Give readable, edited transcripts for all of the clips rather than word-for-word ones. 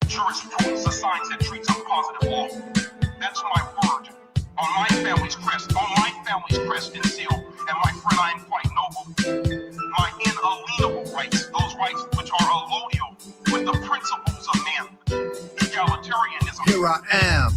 Jurisprudence, a science that treats up positive law. That's my word. On my family's crest, and seal. And my friend, I am quite noble. My inalienable rights, those rights which are allodial with the principles of man. Egalitarianism. Here I am.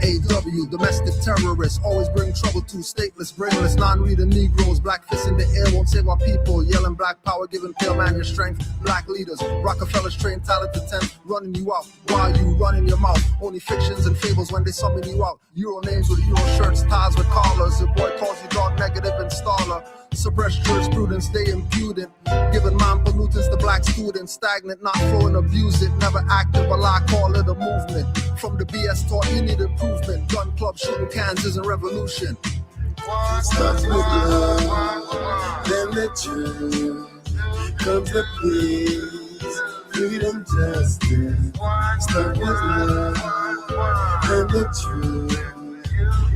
LAW, domestic terrorists, always bring trouble to stateless, brainless, non-reader Negroes. Black fists in the air won't save our people. Yelling black power, giving pale man your strength. Black leaders, Rockefellers train talent to 10, running you out while you running your mouth. Only fictions and fables when they summon you out. Euro names with Euro shirts, ties with collars. Your boy calls you dog negative installer. Suppress jurisprudence, they impudent. Giving mind pollutants to black students. Stagnant, not full and abuse it. Never active, but I call it a movement. From the BS taught you need improvement. Gun club shooting cans isn't revolution. Starts with love, then the truth. Comes the peace, freedom, justice. Start with love, then the truth.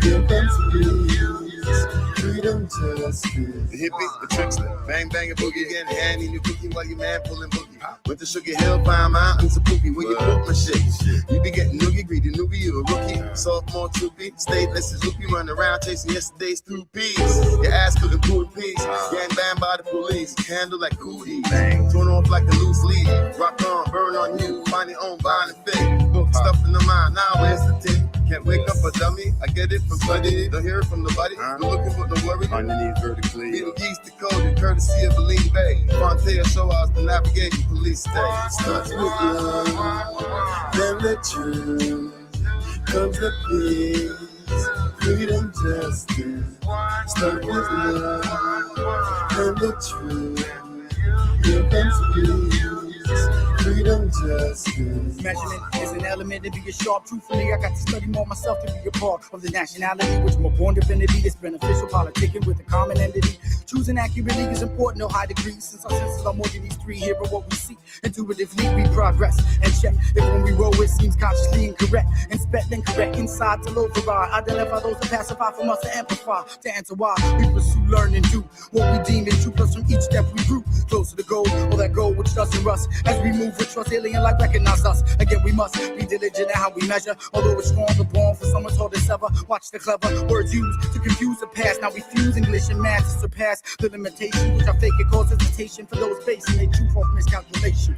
Here comes peace, freedom, justice. The hippie, the trickster, bang bang a boogie, getting handy in your cookie while your man pulling boogie. Went to Sugar Hill, find mountains of pookie where you put my shit. You be getting noogie, greedy newbie, you a rookie. Sophomore troopy, stateless as loopy, running around chasing yesterday's through peas. Your ass couldn't pull the peas, getting banned by the police. Handle like cooties, torn off like a loose leaf. Rock on, burn on you, find your own bond and fake. Book stuff in the mind, now where's the tip? Can't wake up a dummy, I get it from study. Don't hear it from nobody, don't looking for no worry. Underneath vertically. Middle East decoded, courtesy of Aline Bay. Frontier show us the navigating police state. Starts with love, then the truth. Comes the peace, freedom, justice. Start with love, then the truth. Here comes peace, freedom, justice. Measurement is an element to be a sharp. Truthfully, I got to study more myself to be a part of the nationality, which my born divinity is beneficial. Politicking with a common entity. Choosing accurately is important, no high degree. Since our senses are more than these three, here but what we see. Intuitively, we progress and check. If when we roll, it seems consciously incorrect. Inspect and correct inside to override. Identify those that pacify from us to amplify. To answer why we pursue, learn, and do what we deem is true. Plus, from each step we grew closer to goal, or that goal which doesn't rust. As we move with trust, alien like recognize us. Again, we must be diligent in how we measure. Although it's strong or born for someone's told us ever. Watch the clever words used to confuse the past. Now we fuse English and math to surpass the limitations which are fake. It causes hesitation for those basing their truth off miscalculation.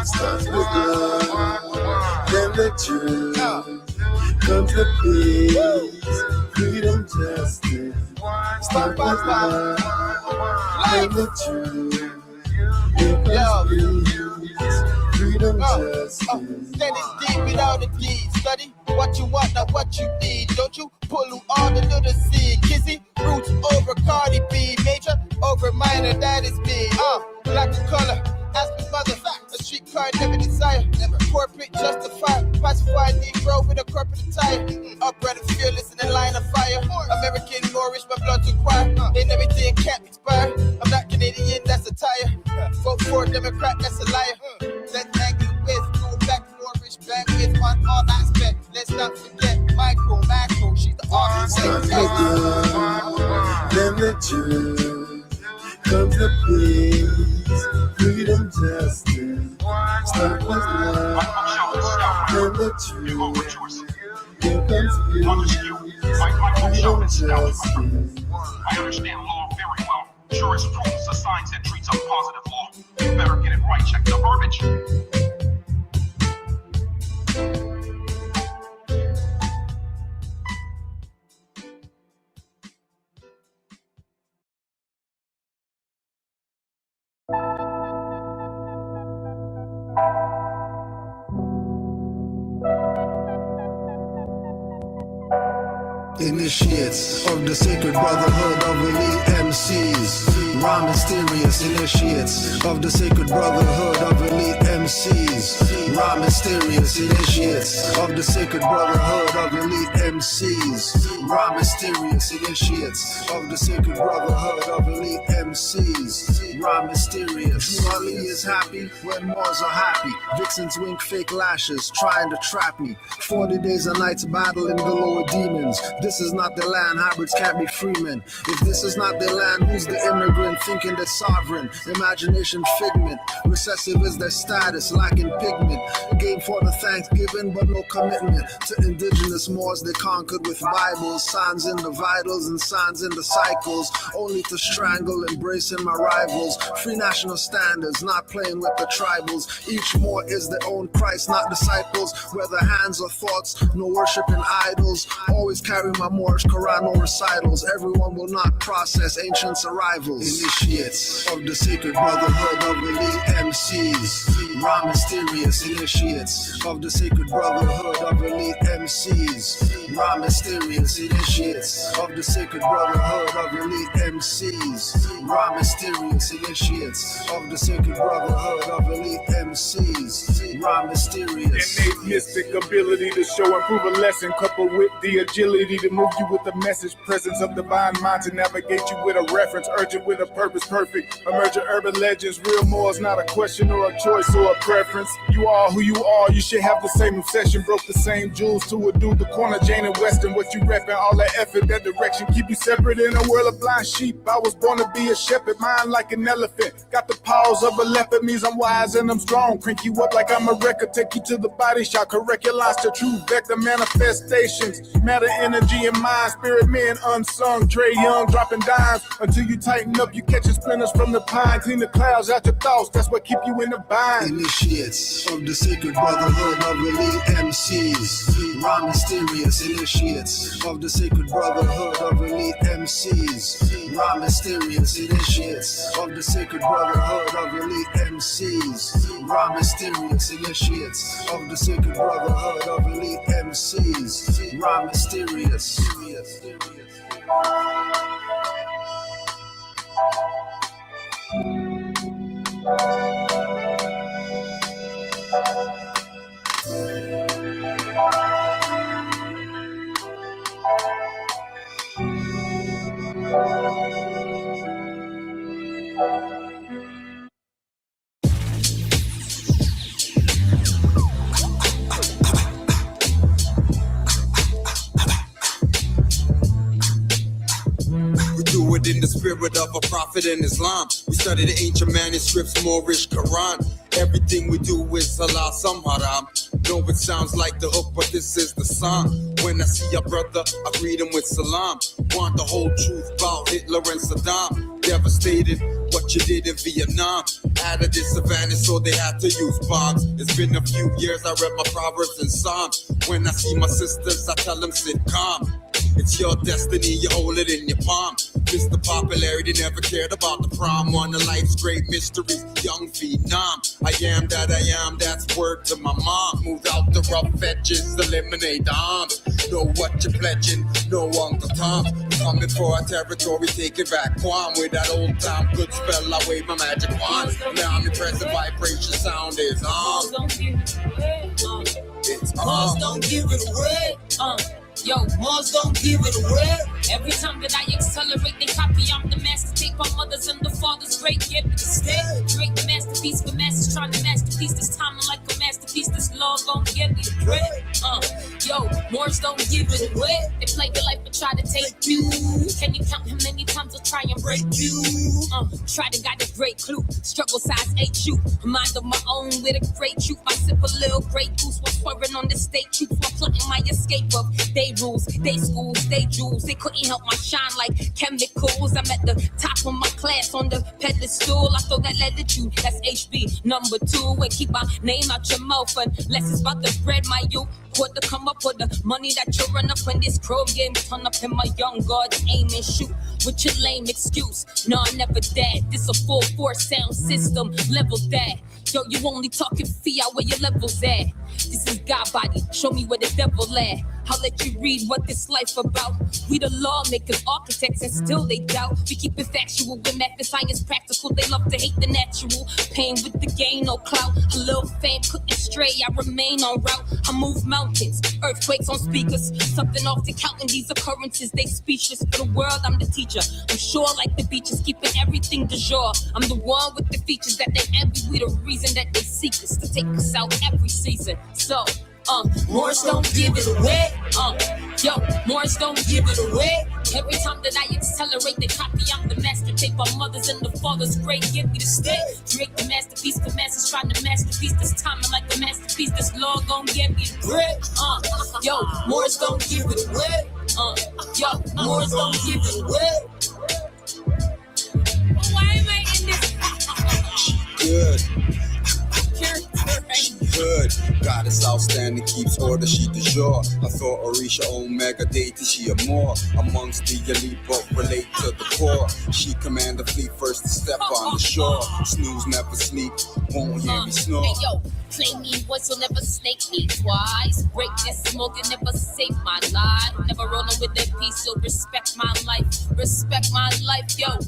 Starts with love, then the truth. Comes the peace, freedom, justice. Start with love, then the truth. Here comes peace, freedom, justice. That is deep without the deed. Study what you want, not what you need. Don't you pull all the little seed. Kizzy, roots over Cardi B. Major over minor, that is me. Black in color, ask me mother. A street car never desire. Never corporate justify. Pacified Negro with a corporate attire. Upright and fearless in a line of fire. American, Moorish, my blood to choir. Ain't everything can't expire. I'm not Canadian, that's a tire. Vote for a Democrat, that's a liar. That angle with, go back Moorish, back with on all aspects. Let's not forget Macro, she's the artist. Starts with love, then the truth. Comes the peace, freedom, justice. Start with love, then the truth. Here comes peace, freedom, justice. I understand law very well. Jurisprudence, a science that treats up positive law. You better get it right. Check the verbiage. Initiates of the sacred brotherhood of elite MCs. Raw mysterious initiates of the sacred brotherhood of elite MCs. Raw mysterious initiates of the sacred brotherhood of elite MCs. Raw mysterious initiates of the sacred brotherhood of elite MCs. raw mysterious. True Ali is happy when Moors are happy. Vixens wink fake lashes, trying to trap me. 40 days and nights battling the lower demons. This is not the land, hybrids can't be freemen. If this is not their land, who's the immigrant thinking they're sovereign? Imagination figment, recessive is their status, lacking pigment. Game for the Thanksgiving, but no commitment to indigenous Moors they conquered with Bibles, signs in the vitals and signs in the cycles, only to strangle, embracing my rivals. Free national standards, not playing with the tribals. Each Moor is their own Christ, not disciples. Whether hands or thoughts, no worshiping idols. Always carry my Moorish Quran, no recitals. Everyone will not process ancients' arrivals. Initiates of the sacred brotherhood of elite MCs. Raw mysterious initiates of the sacred brotherhood of elite MCs. Raw mysterious initiates of the sacred brotherhood of elite MCs. Raw mysterious initiates of the sacred brotherhood of elite MCs. Raw mysterious. Innate mystic ability to show and prove a lesson, coupled with the agility to move you with the message. Presence of divine mind to navigate you with a reference, urgent with a purpose, perfect. Emerging urban legends, real more is not a question or a choice or a preference. You are who you are, you should have the same obsession. Broke the same jewels to a dude, the corner, Jane and Western. What you reppin', all that effort, that direction, keep you separate in a world of blind sheep. I was born to be a shepherd, mind like an elephant. Got the paws of a leopard, means I'm wise and I'm strong. Crank you up like I'm a record, take you to the body shot. Correct your lines to true vector manifestations. Matter, energy, and mind, spirit men unsung. Trey Young dropping dimes until you tighten up, you catching splinters from the pine. Clean the clouds out your thoughts, that's what keep you in the bind. Initiates of the sacred brotherhood of elite MCs. Raw mysterious initiates of the sacred brotherhood of elite MCs. Raw mysterious initiates of the sacred brotherhood of elite MCs. Raw mysterious initiates of the sacred brotherhood of elite MCs. Raw mysterious. Do it in the spirit of a prophet in Islam. We study the ancient manuscripts, Moorish Quran. Everything we do is halal, some haram. No, it sounds like the hook, but this is the song. When I see a brother, I greet him with salam. Want the whole truth about Hitler and Saddam. Devastated what you did in Vietnam. Out of the savannah, so they had to use bombs. It's been a few years, I read my Proverbs and Psalms. When I see my sisters, I tell them sit calm. It's your destiny, you hold it in your palm. Mr. Popularity never cared about the prom. One of life's great mysteries, young phenom. I am that I am, that's word to my mom. Moved out the rough edges, eliminate the arms. Know what you're pledging, no Uncle Tom. Coming for our territory, take it back. Quam with that old time good spell, I wave my magic wand. Now I'm the present vibration sound is on. It's on. Don't give it away. Yo, Mars don't give it away. Every time that I accelerate, they copy. I'm the master tape. My mother's and the father's great gift to stay. Great the masterpiece for masters trying to masterpiece. This time I'm like a masterpiece. This love gon' give me the bread. Yo, Mars don't give it away. They play your life and try to take you. Can you count how many times I'll try and break you? Try to guide a great clue. Struggle size HU. Mind of my own with a great truth. I sip a little great goose while swerving on the state truth. While plotting my escape of day rules, day schools, day jewels. They couldn't help my shine like chemicals. I'm at the top of my class on the pedestal. I throw that lead at you, that's HB number 2. And keep my name out your mouth unless it's about the bread, my youth. Quarter come up with the money that you run up when this crow game turn up in my young guards aim and shoot with your lame excuse. No, I never that. This a full force sound system, level that. Yo, you only talking fiat where your levels at. This is God body, show me where the devil at. I'll let you read what this life about. We the lawmakers, architects, and still they doubt. We keep it factual with math and science practical. They love to hate the natural. Pain with the gain, no clout. A little fame couldn't stray, I remain on route. I move mountains, earthquakes on speakers. Something off to counting these occurrences, they speechless. For the world, I'm the teacher. I'm sure like the beaches, keeping everything du jour. I'm the one with the features that they envy. We the reason that they seek us to take us out every season. So, Morris don't give it away. Yo, Morris don't give it away. Every time that I accelerate, they copy. I'm the master tape. Our mothers and the fathers great give me the stay. Create the masterpiece. The masses trying to masterpiece. This time I'm like a masterpiece. This law gon' get me the bread. Yo, Morris don't give it away. Yo, Morris don't give it away. Why am I in this? Good. Good. Goddess outstanding, keeps order, she de jour. I thought Orisha Omega deity, she a more. Amongst the elite, but relate to the core. She command the fleet first to step on the shore. Snooze never sleep, won't hear me snore. Hey yo, play me once, you'll never snake me twice. Break this smoke and never save my life. Never rolling with that peace, so respect my life. Respect my life, yo.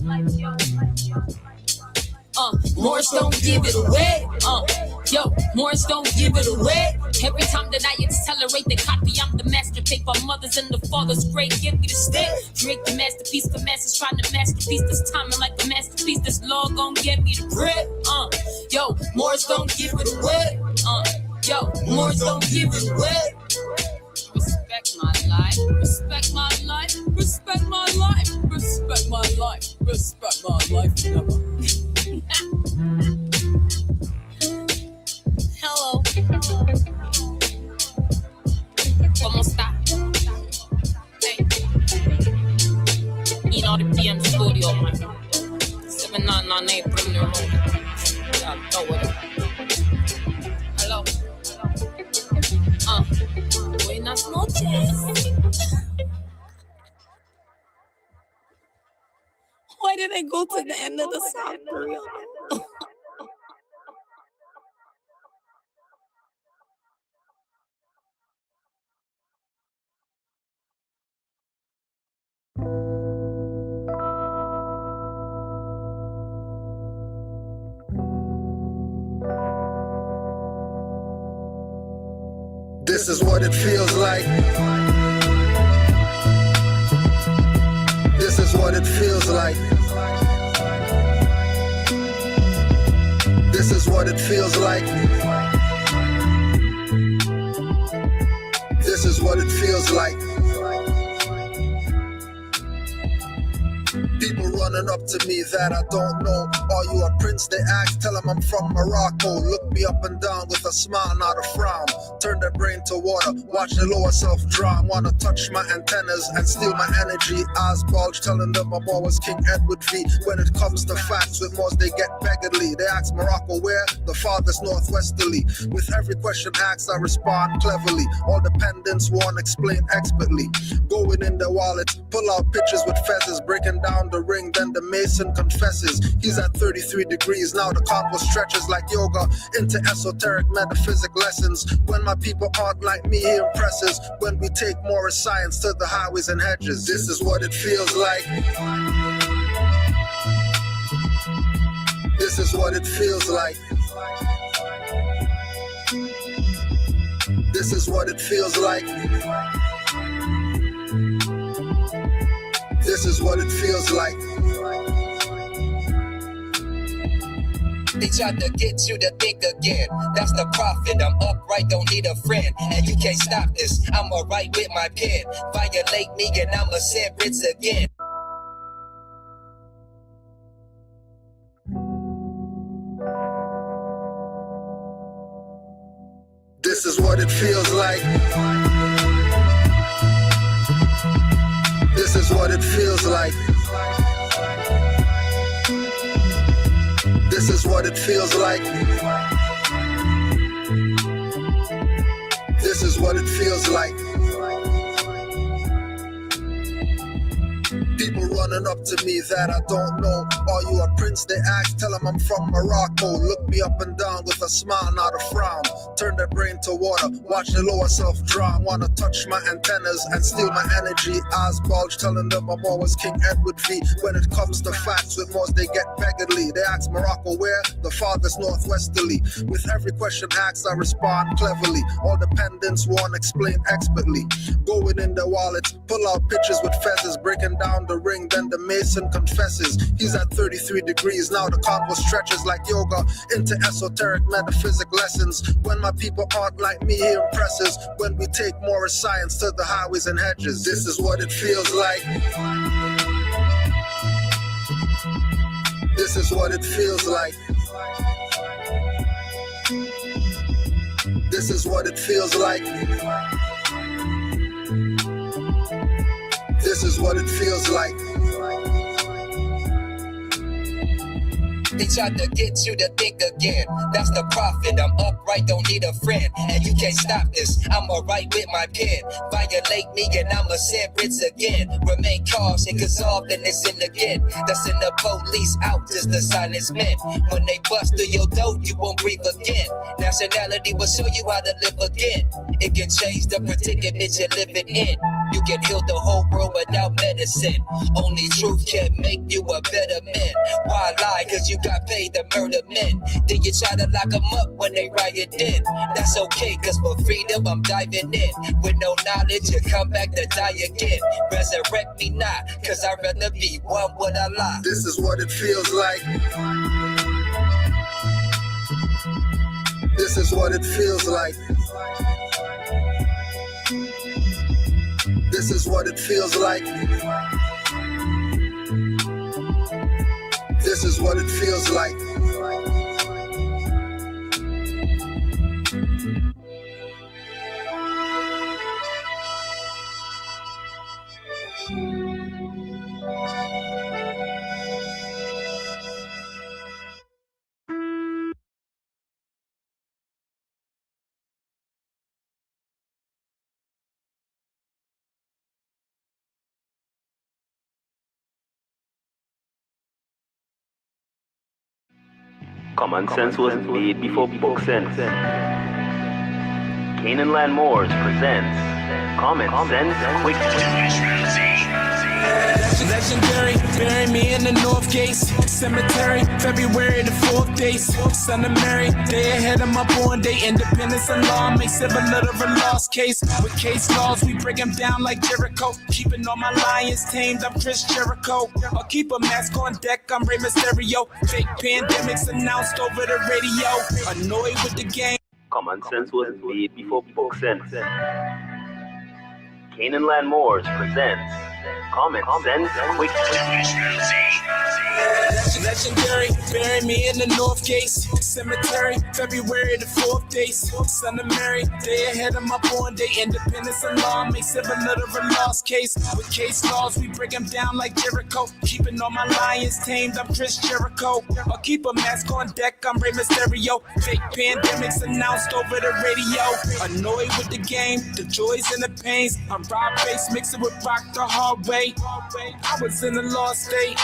Morris don't give it away. Yo, Morris don't give it away. Every time that I accelerate, they copy. I'm the master tape. Our mothers and the fathers great give me the stay. Drake the masterpiece. The masses trying to masterpiece. This time I'm like a masterpiece. This law gon' get me the bread. Yo, Morris don't give it away. Yo, Morris don't give it away. Respect my life. Respect my life. Respect my life. Respect my life. Respect my life. Never. Hello. ¿Cómo está? Hey. You know the PM studio, man. 7998 Premier Road. Yeah, throw it up. Hello. Buenas noches. Why did I go to the end of the song for real? This is what it feels like. This is what it feels like. This is what it feels like. This is what it feels like. People running up to me that I don't know. Are you a prince? They ask, tell them I'm from Morocco. Look me up and down with a smile, not a frown. Turn their brain to water, watch the lower self drown. Wanna touch my antennas and steal my energy. Eyes bulge, telling them I'm always King Edward V. When it comes to facts, with most they get beggarly. They ask Morocco where? The farthest northwesterly. With every question asked, I respond cleverly. All dependents won't explain expertly. Going in their wallets, pull out pictures with feathers, breaking down the ring, then the mason confesses. He's at 33 degrees, now the combo stretches like yoga into esoteric metaphysic lessons. When my people aren't like me, he impresses. When we take more science to the highways and hedges. This is what it feels like. This is what it feels like. This is what it feels like. This is what it feels like. They tried to get you to think again. That's the prophet. I'm upright, don't need a friend. And you can't stop this. I'ma write with my pen. Violate me and I'ma send writs again. This is what it feels like. This is what it feels like. This is what it feels like. This is what it feels like. People run running up to me that I don't know. Are you a prince? They ask, tell them I'm from Morocco. Look me up and down with a smile, not a frown. Turn their brain to water, watch the lower self drown. Wanna touch my antennas and steal my energy. Eyes bulge, telling them I'm always King Edward V. When it comes to facts, with most they get beggarly. They ask Morocco where? The farthest northwesterly. With every question asked, I respond cleverly. All dependents won't explain expertly. Going in their wallets, pull out pictures with feathers, breaking down the ring, then the mason confesses. He's at 33 degrees, now the convo stretches like yoga into esoteric metaphysic lessons. When my people aren't like me, he impresses. When we take more science to the highways and hedges, this is what it feels like. This is what it feels like. This is what it feels like. This is what it feels like. They tried to get you to think again. That's the profit. I'm upright, don't need a friend. And you can't stop this. I'ma write with my pen. Violate me and I'ma send writs again. Remain cautious, cause often it's in the again. That's in the police out, just the silence meant. When they bust through your door, you won't breathe again. Nationality will show you how to live again. It can change the predicament you're living in. You can heal the whole world without medicine. Only truth can make you a better man. Why lie? Cause you got paid to murder men. Then you try to lock them up when they riot in. That's okay, cause for freedom I'm diving in. With no knowledge, you come back to die again. Resurrect me not, cause I'd rather be one with Allah. This is what it feels like. This is what it feels like. This is what it feels like. This is what it feels like. Common sense was made before book sense. Canaanland Moors presents Common Sense Quick. Legendary, bury me in the North Gates Cemetery, February the 4th days. Son of Mary, day ahead of my born day. Independence and law makes it a little of a lost case. With case laws, we break them down like Jericho. Keeping all my lions tamed, I'm Chris Jericho. I'll keep a mask on deck, I'm Rey Mysterio. Fake pandemics announced over the radio. Annoyed with the game. Common sense was made before book sense. Canaanland Moors presents Common Sense Quick. Legendary, bury me in the North Gates Cemetery, February the 4th days. Son of Mary, day ahead of my born day. Independence and law makes it a little of a lost case. With case laws, we break them down like Jericho. Keeping all my lions tamed, I'm Chris Jericho. I'll keep a mask on deck, I'm Rey Mysterio. Fake pandemics announced over the radio. Annoyed with the game, the joys and the pains. I'm Rob Bass, mix it with rock the hard way. I was in a lost state.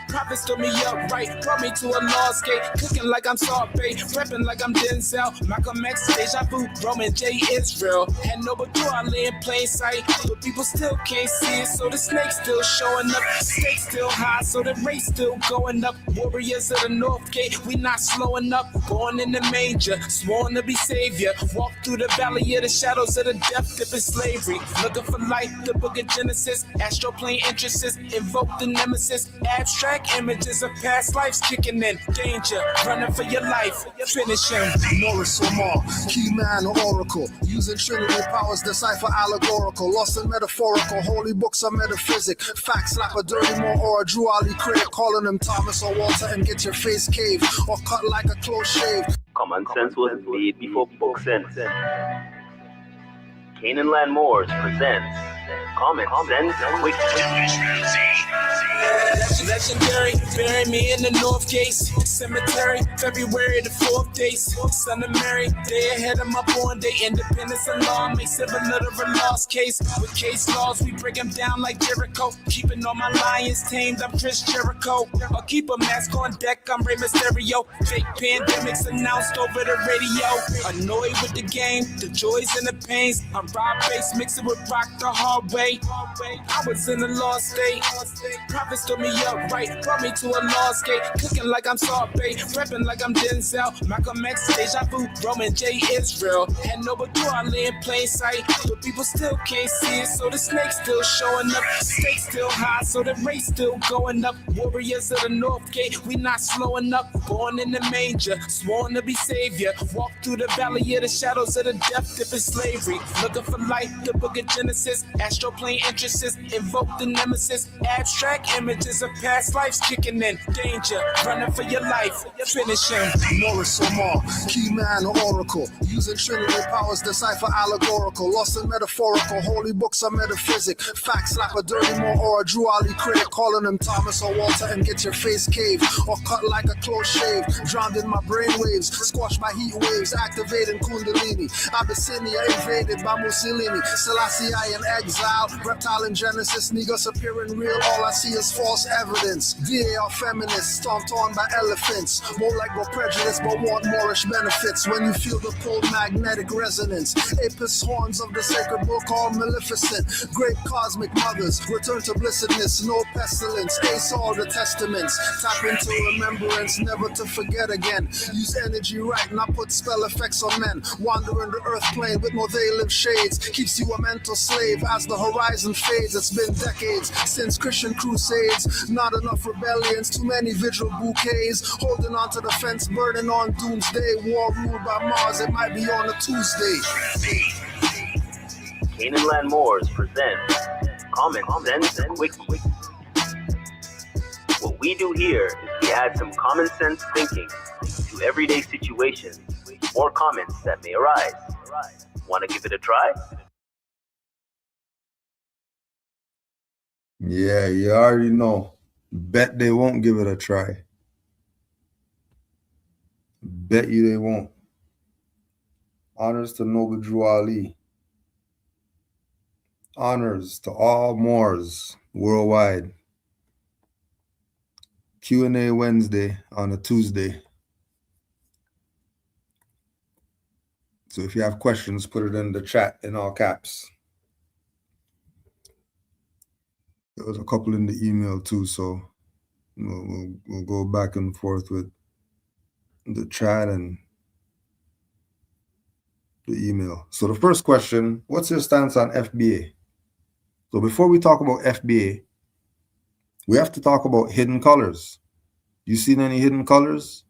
Prophets stood me up right, brought me to a lost gate. Cooking like I'm Salt Bay, prepping like I'm Denzel. Malcolm X, Deja Vu, Roman J. Israel. Had no but I lay in plain sight, but people still can't see it. So the snake's still showing up, stakes still high, so the race still going up. Warriors of the North Gate, we not slowing up. Born in the manger, sworn to be savior. Walk through the valley of the shadows of the death dip in slavery. Looking for life, the book of Genesis. Astroplane entrances, invoke the nemesis. Abstract images of past lives kicking in. Danger, running for your life. Finish him. Norris Lamar, key man or oracle. Using Trinity powers, decipher allegorical. Lost in metaphorical, holy books are metaphysic. Facts slap a dirty more or a Drew Ali critic. Calling him Thomas or Walter and get your face caved. Or cut like a close shave. Common sense was made before book sense. Canaanland Moors presents Common Sense Quick. Legendary, bury me in the North Gates Cemetery, February the 4th days. Son of Mary, day ahead of my born day. Independence alarm makes civil a lost case. With case laws, we break them down like Jericho. Keeping all my lions tamed, I'm Chris Jericho. I'll keep a mask on deck, I'm Rey Mysterio. Fake pandemics announced over the radio. Annoyed with the game, the joys and the pains. I'm Rob Bass, mixing with rock the hard way. I was in a lost state. Prophets stood me up right, brought me to a lost gate. Cooking like I'm Saute, prepping like I'm Denzel. Malcolm X, Deja Vu, Roman J, Israel. And no, but I lay in plain sight. But people still can't see it, so the snake's still showing up. Stakes still high, so the race still going up. Warriors of the North Gate, we not slowing up. Born in the manger, sworn to be savior. Walk through the valley of the shadows of the death, dipping slavery. Looking for light, the book of Genesis. Astroplane entrances, invoke the nemesis. Abstract images of past lives kicking in. Danger, running for your life, finishing. Morris Omar, key man or oracle. Using Trinity powers, decipher allegorical. Lost in metaphorical, holy books are metaphysic. Facts slap a dirty more or a Drew Ali critic. Calling him Thomas or Walter and get your face caved. Or cut like a close shave. Drowned in my brainwaves, squashed by heat waves. Activating Kundalini. Abyssinia invaded by Mussolini. Selassie I in exile. Reptile in Genesis, niggas appearing real. All I see is false evidence. DA are feminists, stomped on by elephants. More like no prejudice, but want Moorish benefits. When you feel the cold magnetic resonance. Apis horns of the sacred book called Maleficent. Great cosmic mothers, return to blessedness, no pestilence. Ace all the testaments. Tap into remembrance, never to forget again. Use energy right, not put spell effects on men. Wandering the earth plane with no they live shades. Keeps you a mental slave as the horizon fades. It's been decades since Christian crusades. Not enough rebellions, too many vigil bouquets. Holding on to the fence, burning on doomsday. War ruled by Mars, it might be on a Tuesday. Canaanland Moors present Common Sense Quick. What we do here is we add some common sense thinking to everyday situations or comments that may arise. Want to give it a try? Yeah, you already know. Bet they won't give it a try. Bet you they won't. Honors to Noble Drew Ali. Honors to all Moors worldwide. Q&A Wednesday on a Tuesday. So if you have questions, put it in the chat in all caps. There was a couple in the email too, so we'll go back and forth with the chat and the email. So the first question, what's your stance on FBA? So before we talk about FBA, we have to talk about hidden colors. You seen any hidden colors?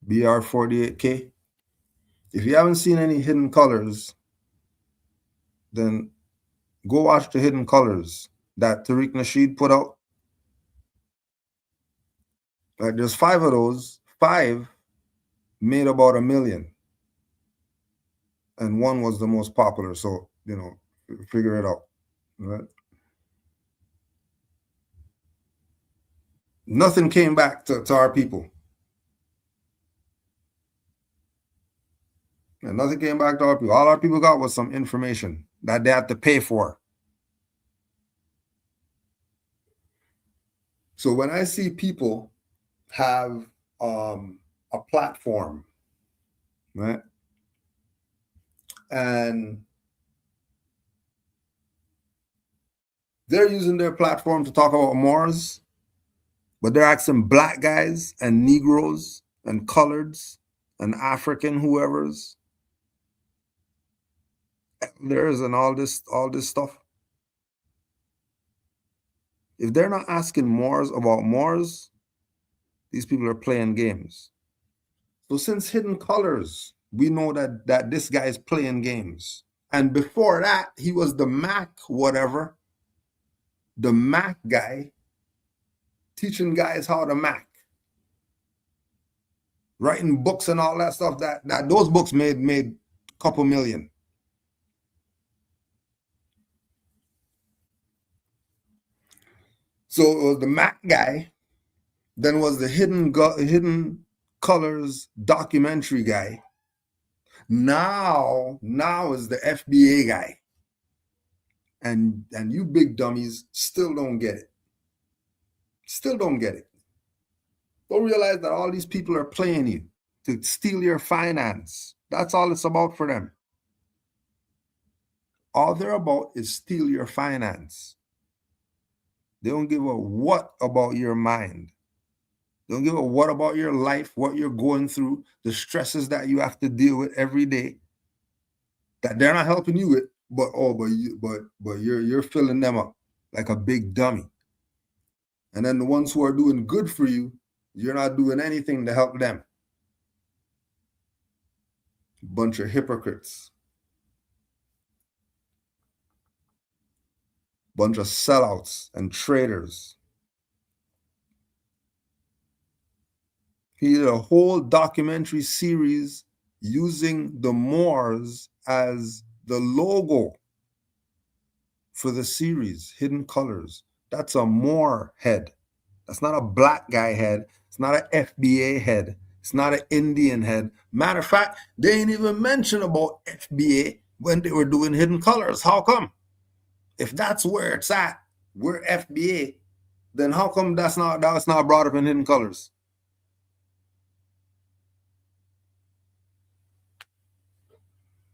BR48K? If you haven't seen any hidden colors, then go watch the hidden colors that Tariq Nasheed put out. Like there's 5 of those. 5 made about $1 million. And 1 was the most popular. So, figure it out. Right? Nothing came back to our people. And nothing came back to our people. All our people got was some information that they had to pay for. So when I see people have a platform, right? And they're using their platform to talk about Moors, but they're asking black guys and Negroes and coloreds and African whoever's elders and all this stuff. If they're not asking Moors about Moors, these people are playing games. So since Hidden Colors, we know that this guy is playing games. And before that, he was the Mac whatever, the Mac guy, teaching guys how to Mac. Writing books and all that stuff, that those books made a couple million. So it was the Mac guy, then was the Hidden Colors documentary guy. Now is the FBA guy. And you big dummies still don't get it. Still don't get it. Don't realize that all these people are playing you to steal your finance. That's all it's about for them. All they're about is steal your finance. They don't give a what about your mind. They don't give a what about your life, what you're going through, the stresses that you have to deal with every day that they're not helping you with, but you're filling them up like a big dummy. And then the ones who are doing good for you, you're not doing anything to help them. Bunch of hypocrites. Bunch of sellouts and traitors. He did a whole documentary series using the Moors as the logo for the series, Hidden Colors. That's a Moor head. That's not a black guy head. It's not an FBA head. It's not an Indian head. Matter of fact, they ain't even mention about FBA when they were doing Hidden Colors. How come? If that's where it's at, we're FBA, then how come that's not brought up in Hidden Colors?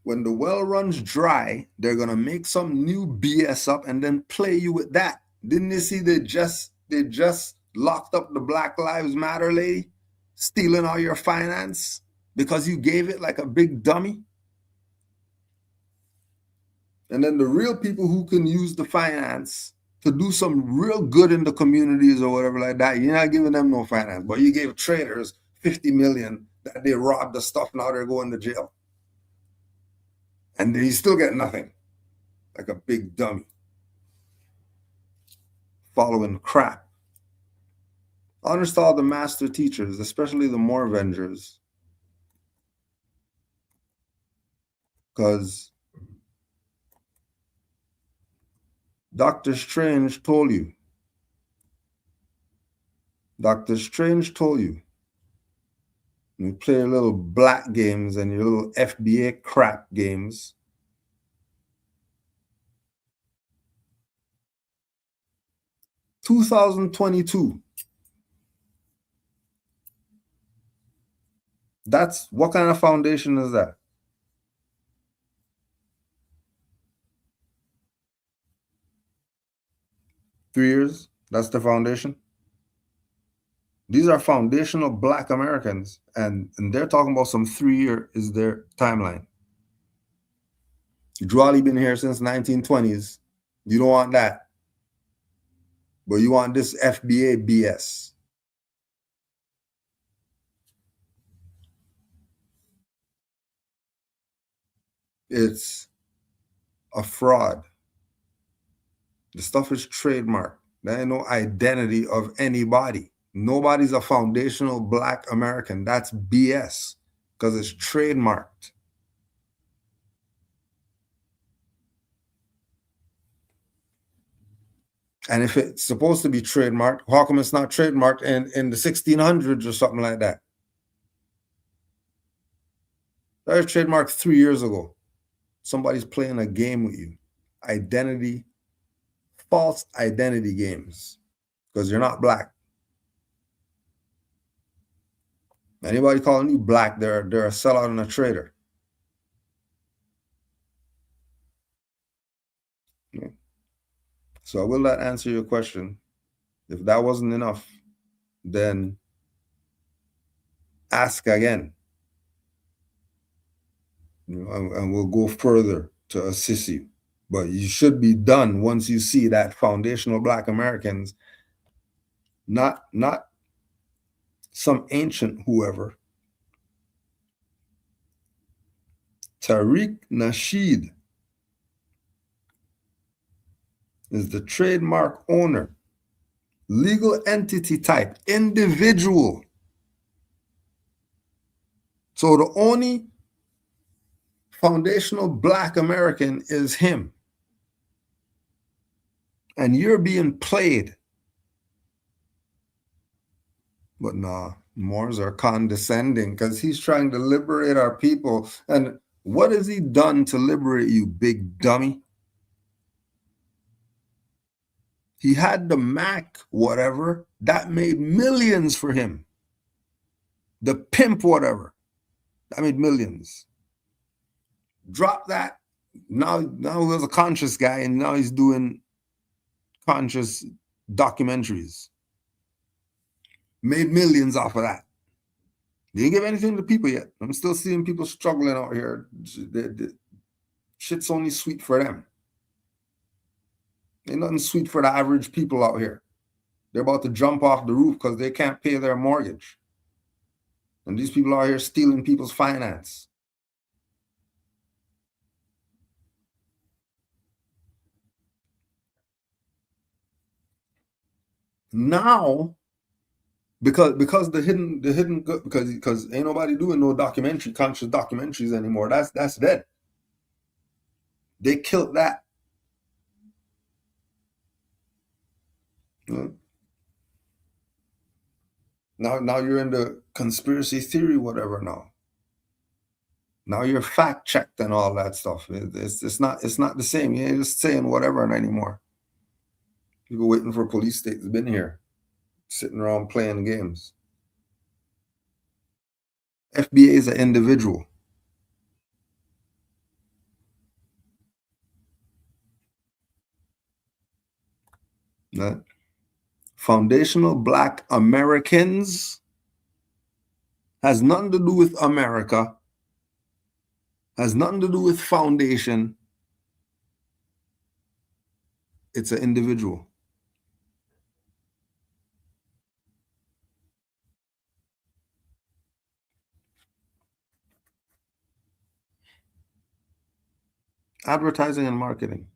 When the well runs dry, they're gonna make some new BS up and then play you with that. Didn't you see they just locked up the Black Lives Matter lady, stealing all your finance because you gave it like a big dummy? And then the real people who can use the finance to do some real good in the communities or whatever like that, you're not giving them no finance, but you gave traders $50 million that they robbed the stuff, now they're going to jail. And you still get nothing, like a big dummy. Following crap. Uninstall the master teachers, especially the More Avengers, because Doctor Strange told you. Doctor Strange told you. You play your little black games and your little FBA crap games. $2022. That's what kind of foundation is that? Three years? That's the foundation? These are foundational Black Americans, and they're talking about some 3-year is their timeline. Drawley been here since 1920s. You don't want that. But you want this FBA BS. It's a fraud. The stuff is trademarked. There ain't no identity of anybody. Nobody's a foundational Black American. That's BS because it's trademarked. And if it's supposed to be trademarked, how come it's not trademarked in the 1600s or something like that? That was trademarked 3 years ago. Somebody's playing a game with you. Identity, false identity games, because you're not Black. Anybody calling you Black, they're a sellout and a traitor. Okay. So will that answer your question? If that wasn't enough, then ask again. And we'll go further to assist you. But you should be done once you see that foundational Black Americans, not some ancient whoever. Tariq Nasheed is the trademark owner, legal entity type, individual. So the only foundational Black American is him. And you're being played But nah, Moors are condescending because he's trying to liberate our people. And what has he done to liberate you, big dummy? He had the Mac, whatever, that made millions for him. The pimp, whatever, that made millions. Drop that. Now he was a conscious guy, and now he's doing conscious documentaries. Made millions off of that. Didn't give anything to people yet. I'm still seeing people struggling out here. Shit's only sweet for them. Ain't nothing sweet for the average people out here. They're about to jump off the roof because they can't pay their mortgage. And these people out here stealing people's finance. Now, because the hidden because ain't nobody doing no conscious documentaries anymore. That's dead. They killed that. Now you're into conspiracy theory, whatever. Now you're fact checked and all that stuff. It's not the same. You ain't just saying whatever anymore. People waiting for police state's been here, sitting around playing games. FBA is an individual. That foundational Black Americans has nothing to do with America, has nothing to do with foundation. It's an individual. Advertising and marketing.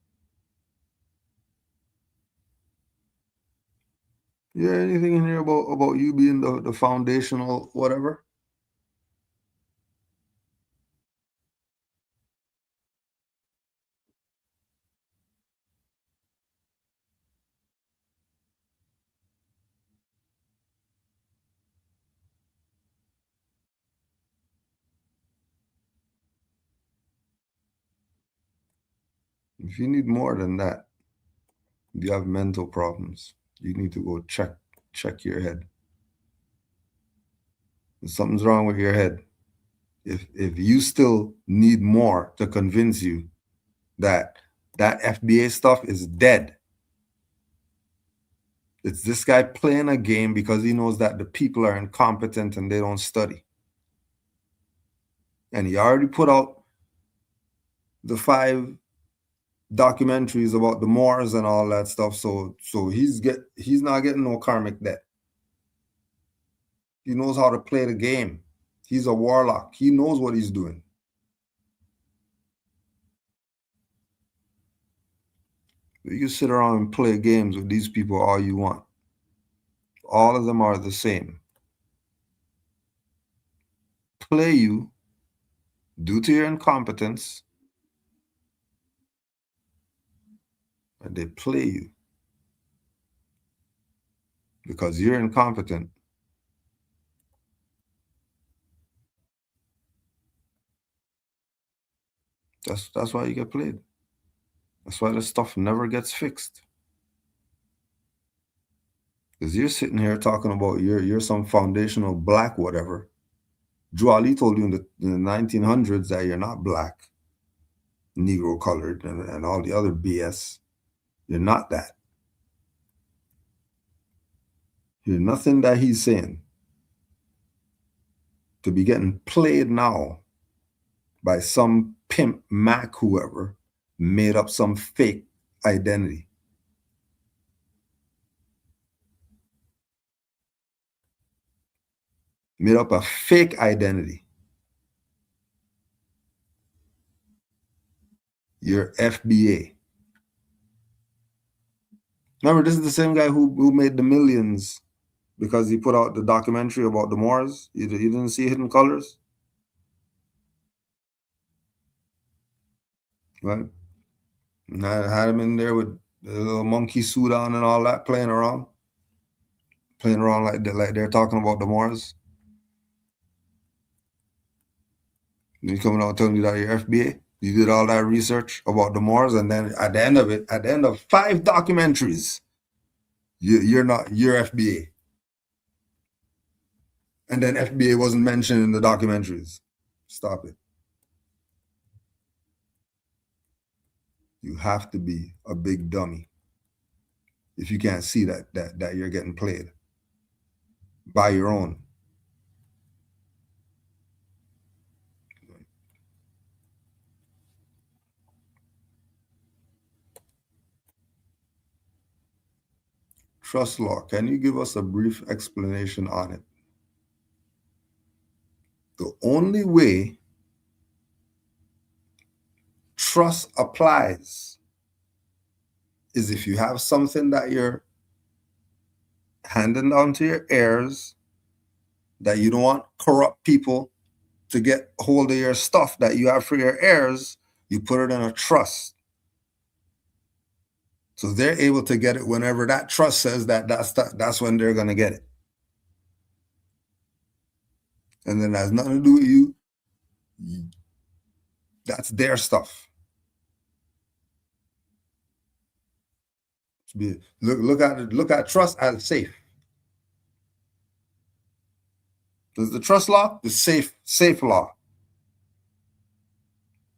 Yeah, anything in here about you being the foundational whatever? If you need more than that, you have mental problems. You need to go check your head. If something's wrong with your head. If you still need more to convince you that FBA stuff is dead, it's this guy playing a game because he knows that the people are incompetent and they don't study. And he already put out the 5 documentaries about the Moors and all that stuff. So he's not getting no karmic debt. He knows how to play the game. He's a warlock. He knows what he's doing. You can sit around and play games with these people all you want. All of them are the same. Play you due to your incompetence, and they play you because you're incompetent. That's why you get played. That's why this stuff never gets fixed. Because you're sitting here talking about you're some foundational Black whatever. Drew Ali told you in the 1900s that you're not Black, Negro colored, and all the other BS. You're not that. You're nothing that he's saying. To be getting played now by some pimp, Mac, whoever, made up some fake identity. Made up a fake identity. You're FBA. Remember, this is the same guy who made the millions because he put out the documentary about the Moors. You didn't see Hidden Colors? Right? And I had him in there with the little monkey suit on and all that, playing around playing around like they're talking about the Moors. You coming out telling me that you're FBA? You did all that research about the Moors, and then at the end of 5 documentaries, you're FBA. And then FBA wasn't mentioned in the documentaries. Stop it. You have to be a big dummy if you can't see that you're getting played by your own. Trust law. Can you give us a brief explanation on it? The only way trust applies is if you have something that you're handing down to your heirs, that you don't want corrupt people to get hold of your stuff that you have for your heirs. You put it in a trust, so they're able to get it whenever that trust says that's when they're going to get it. And then that has nothing to do with you. That's their stuff. Look at trust as safe. There's the trust law, the safe law.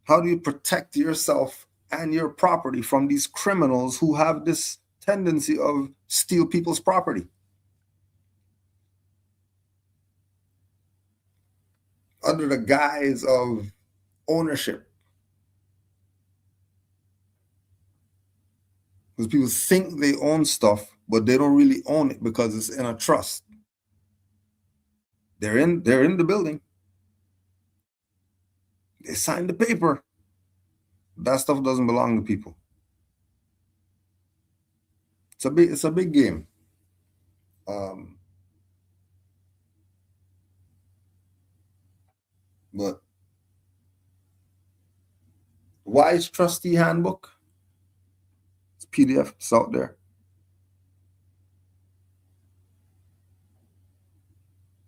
How do you protect yourself and your property from these criminals who have this tendency of steal people's property? Under the guise of ownership. Because people think they own stuff, but they don't really own it because it's in a trust. They're in the building. They signed the paper. That stuff doesn't belong to people. It's a big game. But Wise Trustee Handbook. It's PDF. It's out there.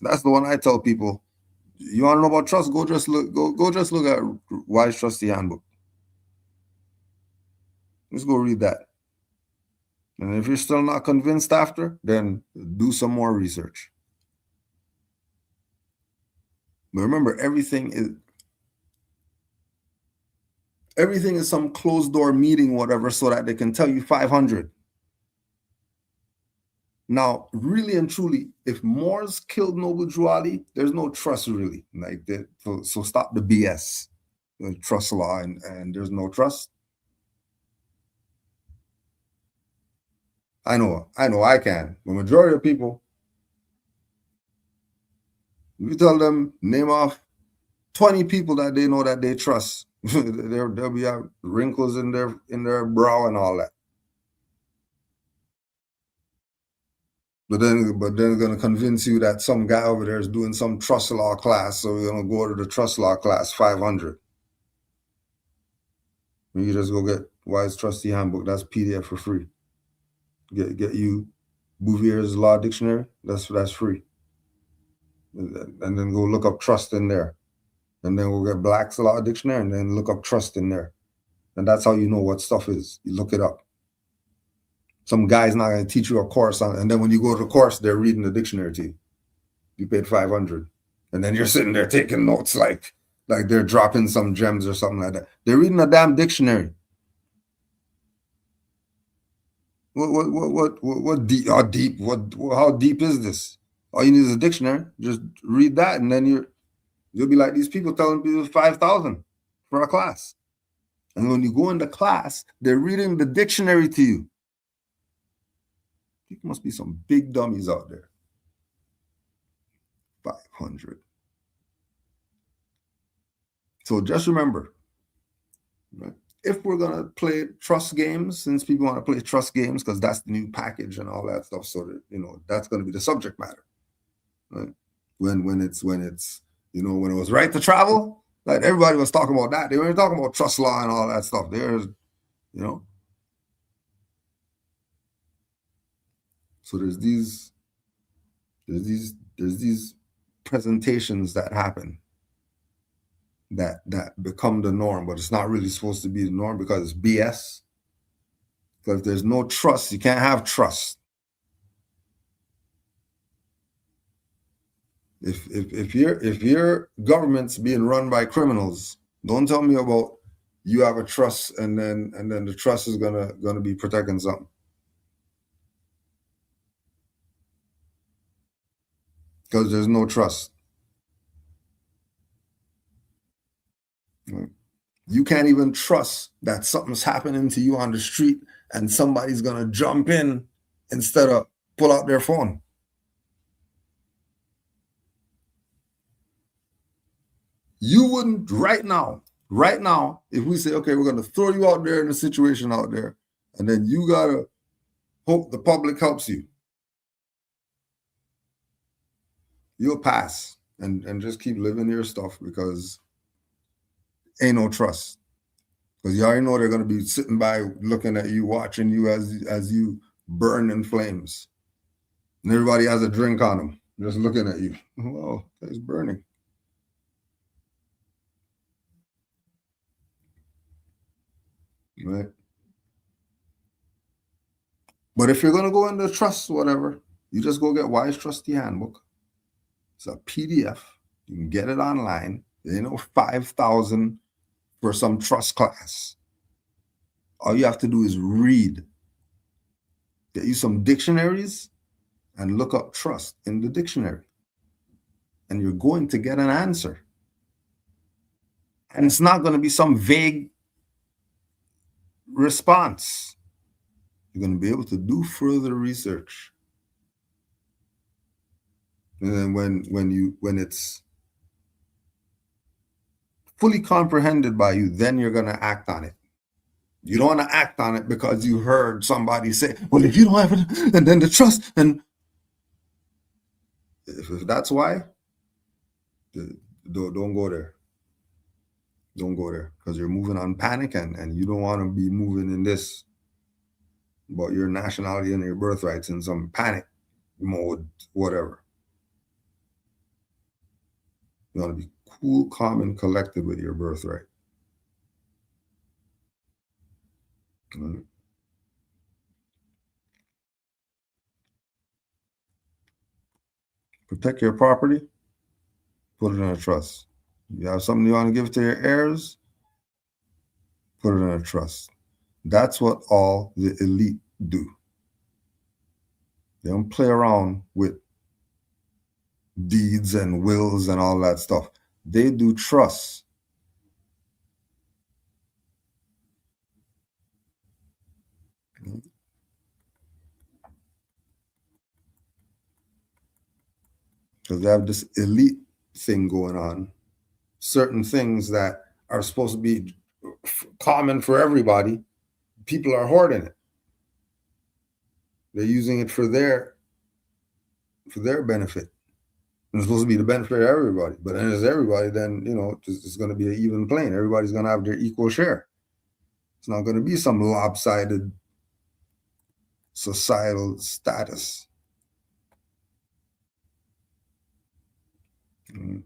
That's the one I tell people. You want to know about trust? Go just look at Wise Trustee Handbook. Let's go read that. And if you're still not convinced after, then do some more research. But remember, everything is some closed door meeting, whatever, so that they can tell you 500. Now, really and truly, if Moors killed Noble Drew Ali, there's no trust really. Like that, so stop the BS, the trust law, and there's no trust. I know I can. The majority of people, if you tell them name off 20 people that they know that they trust, there'll be wrinkles in their brow and all that. But then going to convince you that some guy over there is doing some trust law class, so we're going to go to the trust law class 500. You just go get Wise Trustee Handbook. That's PDF for free. Get you Bouvier's Law Dictionary. That's free. And then go look up trust in there. And then we'll get Black's Law Dictionary and then look up trust in there. And that's how you know what stuff is. You look it up. Some guy's not going to teach you a course on it. And then when you go to the course, they're reading the dictionary to you. You paid 500. And then you're sitting there taking notes like they're dropping some gems or something like that. They're reading a damn dictionary. What deep? How deep? How deep is this? All you need is a dictionary. Just read that, and then you'll be like these people telling people 5,000 for a class. And when you go into class, they're reading the dictionary to you. There must be some big dummies out there. 500. So just remember, right? If we're going to play trust games, since people want to play trust games because that's the new package and all that stuff, so that, that's going to be the subject matter. Right? When it was right to travel, like everybody was talking about that. They weren't talking about trust law and all that stuff. So there's these There's these presentations that happen that become the norm, but it's not really supposed to be the norm because it's BS. Because if there's no trust, you can't have trust. If your government's being run by criminals, don't tell me about you have a trust and then the trust is gonna be protecting something. Because there's no trust. You can't even trust that something's happening to you on the street and somebody's gonna jump in instead of pull out their phone. You wouldn't right now, if we say, okay, we're gonna throw you out there in a situation out there, and then you gotta hope the public helps you. You'll pass and just keep living your stuff because ain't no trust. Because you already know they're going to be sitting by looking at you, watching you as you burn in flames. And everybody has a drink on them, just looking at you. Oh, it's burning. Right? But if you're going to go into trust, whatever, you just go get Wise Trustee Handbook. It's a PDF. You can get it online. They know 5,000 for some trust class. All you have to do is read. Get you some dictionaries and look up trust in the dictionary. And you're going to get an answer. And it's not going to be some vague response. You're going to be able to do further research. And then when it's fully comprehended by you, then you're going to act on it. You don't want to act on it because you heard somebody say, well, if you don't have it, and then the trust, and if that's why, don't go there. Don't go there because you're moving on panic and you don't want to be moving in this about your nationality and your birthrights in some panic mode, whatever. You want to be cool, calm, and collected with your birthright. Right. Protect your property, put it in a trust. You have something you want to give to your heirs, put it in a trust. That's what all the elite do. They don't play around with deeds and wills and all that stuff. They do trusts. Because they have this elite thing going on. Certain things that are supposed to be common for everybody, people are hoarding it. They're using it for their benefit. It's supposed to be the benefit of everybody. But then as everybody, then, it's going to be an even plane. Everybody's going to have their equal share. It's not going to be some lopsided societal status. Mm.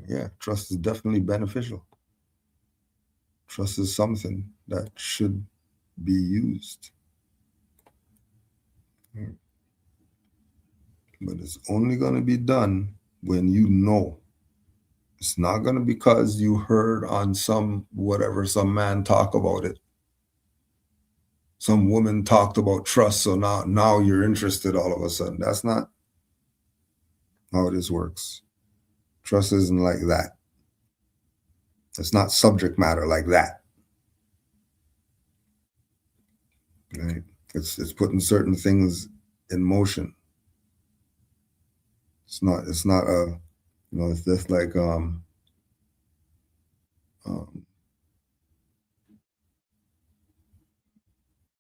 Yeah, trust is definitely beneficial. Trust is something that should be used. But it's only going to be done when you know. It's not going to be because you heard on some man talk about it. Some woman talked about trust, so now you're interested all of a sudden. That's not how this works. Trust isn't like that. It's not subject matter like that. Right? It's putting certain things in motion. It's not a, it's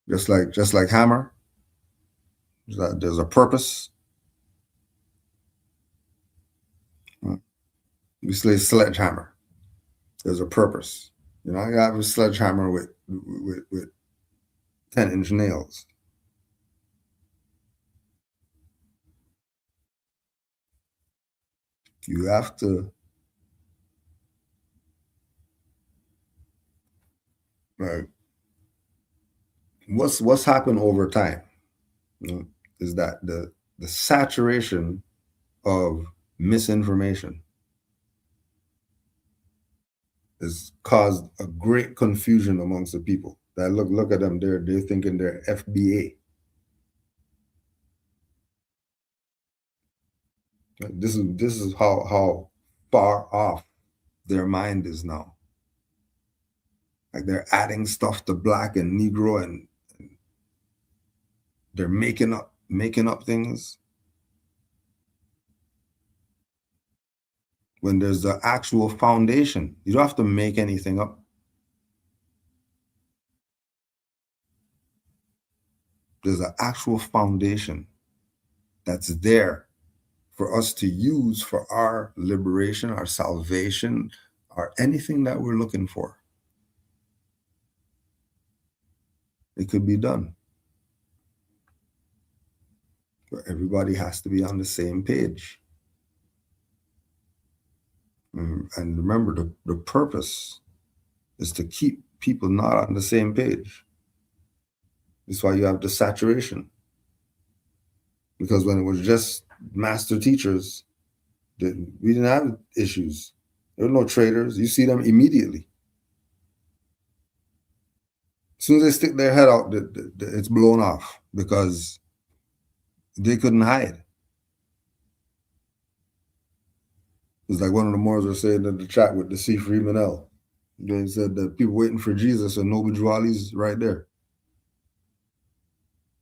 just like just like hammer. There's a purpose. We say sledgehammer. There's a purpose. You know, I got a sledgehammer with 10-inch nails. You have to what's happened over time, you know, is that the saturation of misinformation has caused a great confusion amongst the people. That look at them, they're thinking they're FBA. This is how far off their mind is now. Like they're adding stuff to black and Negro, and they're making up things when there's the actual foundation. You don't have to make anything up. There's an actual foundation that's there for us to use for our liberation, our salvation, or anything that we're looking for. It could be done. But everybody has to be on the same page. And remember, the purpose is to keep people not on the same page. That's why you have the saturation. Because when it was just master teachers, we didn't have issues. There were no traders. You see them immediately. As soon as they stick their head out, it's blown off because they couldn't hide. It's like one of the Moors were saying in the chat with the C. Freeman L. They said that people waiting for Jesus and Noble Juali's right there.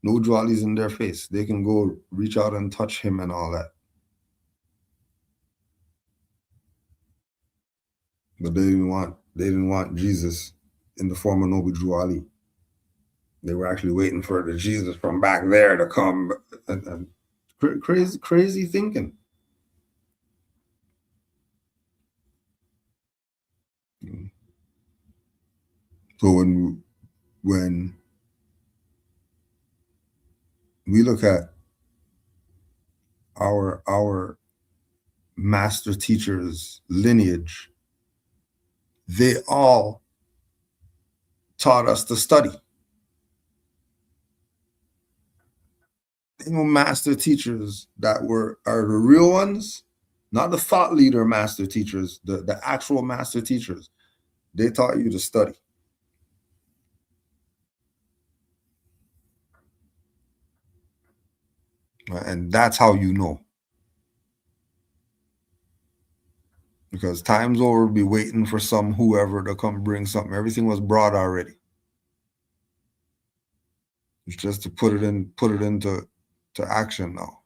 No Juali's in their face. They can go reach out and touch him and all that. But they didn't want Jesus in the form of Noble Juali. They were actually waiting for the Jesus from back there to come. And crazy thinking. So when we look at our master teachers' lineage, they all taught us to study. You know, master teachers that are the real ones, not the thought leader master teachers, the actual master teachers. They taught you to study. And that's how you know. Because times over, be waiting for whoever to come bring something. Everything was brought already. It's just to put it into action now.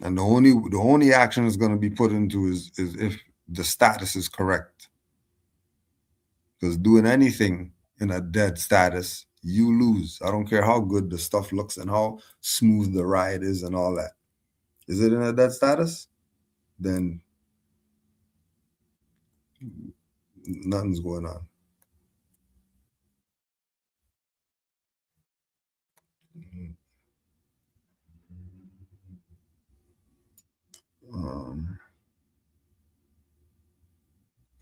And the only action is going to be put into is if the status is correct. Because doing anything in a dead status, you lose. I don't care how good the stuff looks and how smooth the ride is and all that. Is it in a dead status? Then nothing's going on.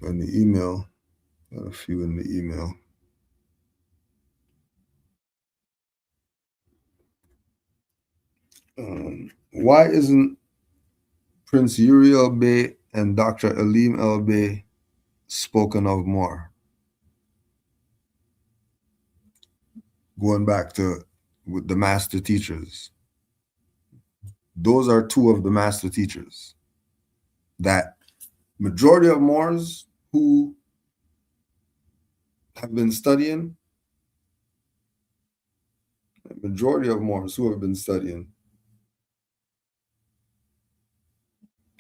In the email, got a few in the email. Why isn't Prince Uriel Bey and Dr. Aleem El Bey spoken of more? Going back to with the master teachers. Those are two of the master teachers that majority of Moors who have been studying,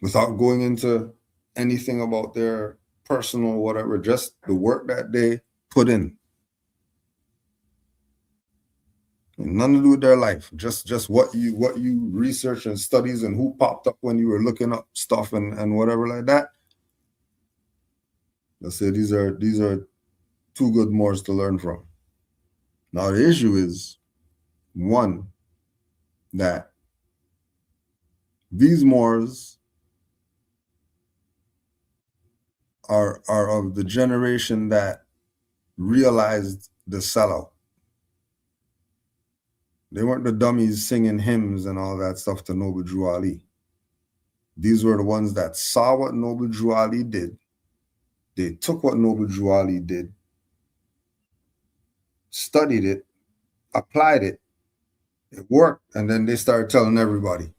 without going into anything about their personal whatever, just the work that they put in. Nothing to do with their life. Just what you research and studies and who popped up when you were looking up stuff and whatever like that. Let's say these are two good Moors to learn from. Now the issue is one that these Moors are of the generation that realized the sellout. They weren't the dummies singing hymns and all that stuff to Noble Drew Ali. These were the ones that saw what Noble Drew Ali did. They took what Noble Drew Ali did, studied it, applied it, it worked, and then they started telling everybody.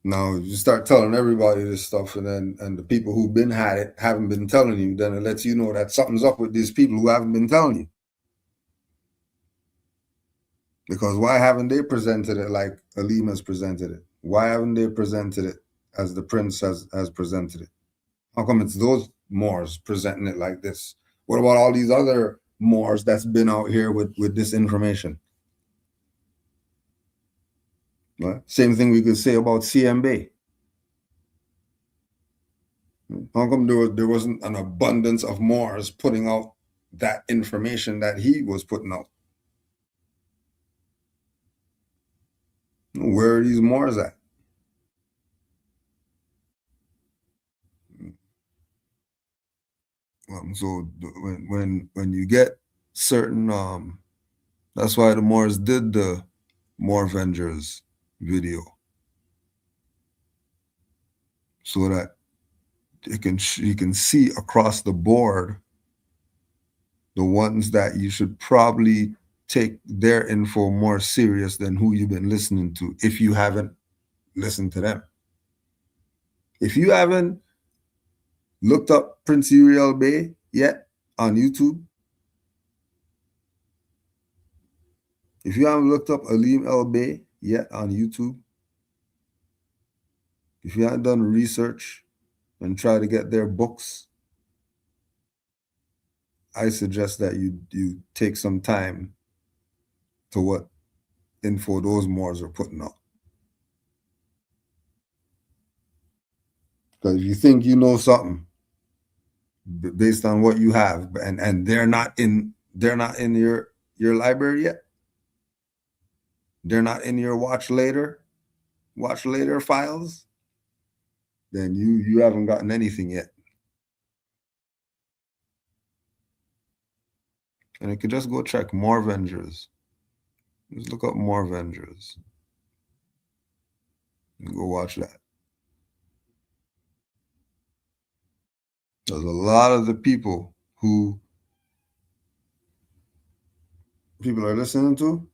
Now, if you start telling everybody this stuff, and the people who've been had it haven't been telling you, then it lets you know that something's up with these people who haven't been telling you. Because why haven't they presented it like Alim has presented it? Why haven't they presented it as the Prince has presented it? How come it's those Moors presenting it like this? What about all these other Moors that's been out here with this information? Right? Same thing we could say about CMB. How come there wasn't an abundance of Moors putting out that information that he was putting out? Where are these Moors at? So when you get certain, that's why the Moors did the Moor Vengers video, so that you can see across the board the ones that you should probably take their info more serious than who you've been listening to if you haven't listened to them. If you haven't looked up Prince Uriel Bey yet on YouTube, if you haven't looked up Alim El Bey yet on YouTube, if you haven't done research and try to get their books, I suggest that you take some time to what info those Moors are putting out. Because if you think you know something based on what you have, and they're not in your library yet, they're not in your watch later files, then you haven't gotten anything yet. And you could just go check Moor Vengers. Just look up Moor Vengers and go watch that. There's a lot of the people who people are listening to.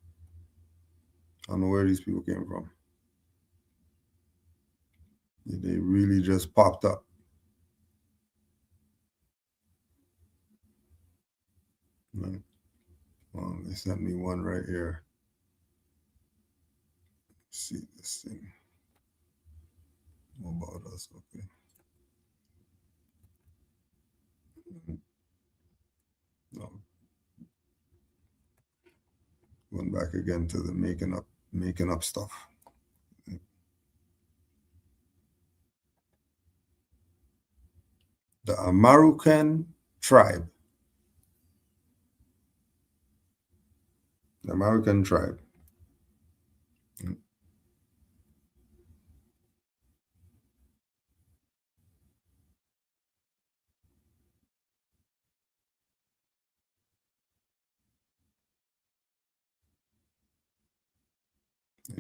I don't know where these people came from. They really just popped up. Right. Well, they sent me one right here. Let's see this thing. What about us? Okay. No. Went back again to the making up stuff. The Amarucan tribe. The American tribe.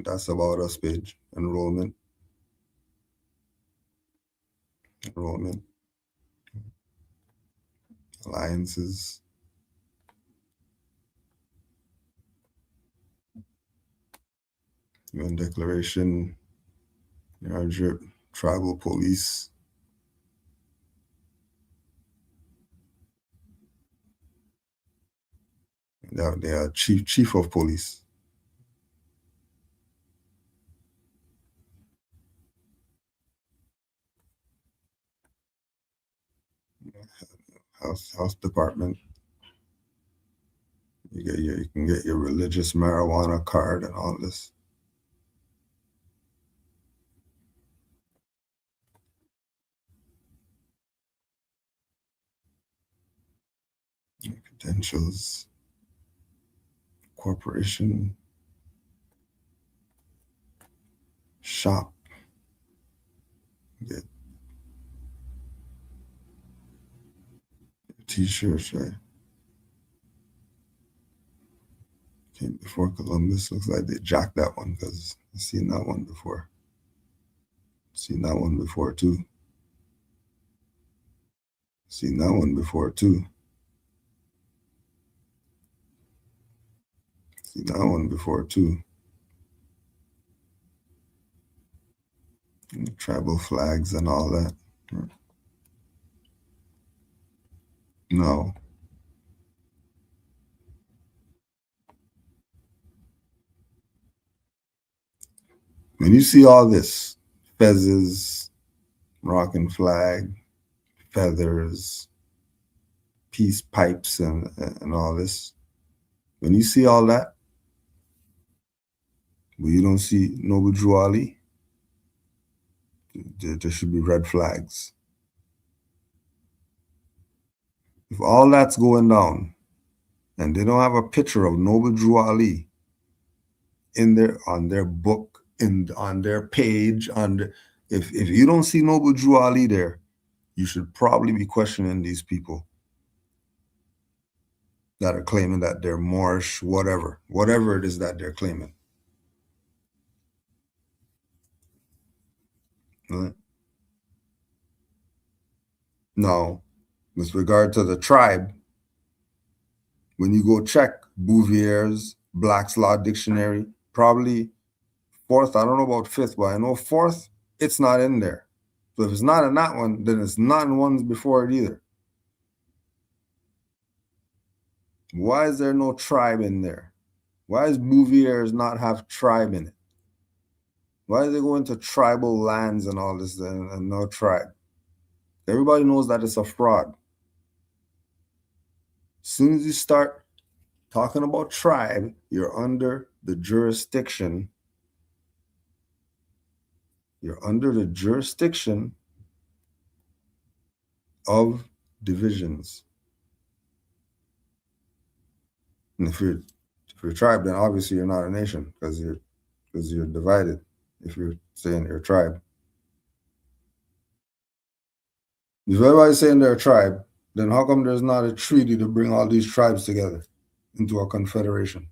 That's about us page. Enrollment. Alliances. UN Declaration. Drip. Tribal police. They are chief of police. House department. You can get your religious marijuana card and all this. Credentials, corporation, shop. Get t-shirts, right? Came before Columbus. Looks like they jacked that one because I've seen that one before. Seen that one before too. Seen that one before too. Seen that one before too. And tribal flags and all that. No. When you see all this, fezzes, Moroccan flag, feathers, peace pipes, and all this, when you see all that, but you don't see Noble Drew Ali, there should be red flags. If all that's going down and they don't have a picture of Noble Drew Ali in on their book, on their page, if you don't see Noble Drew Ali there, you should probably be questioning these people that are claiming that they're Moorish, whatever it is that they're claiming. Right? Now, with regard to the tribe, when you go check Bouvier's Black's Law Dictionary, probably fourth, I don't know about fifth, but I know fourth, it's not in there. So if it's not in that one, then it's not in ones before it either. Why is there no tribe in there? Why does Bouvier's not have tribe in it? Why do they go into tribal lands and all this and no tribe? Everybody knows that it's a fraud. As soon as you start talking about tribe, you're under the jurisdiction. You're under the jurisdiction of divisions. And if you're a tribe, then obviously you're not a nation because you're divided. If you're saying you're a tribe, if everybody's saying they're a tribe, then how come there's not a treaty to bring all these tribes together into a confederation?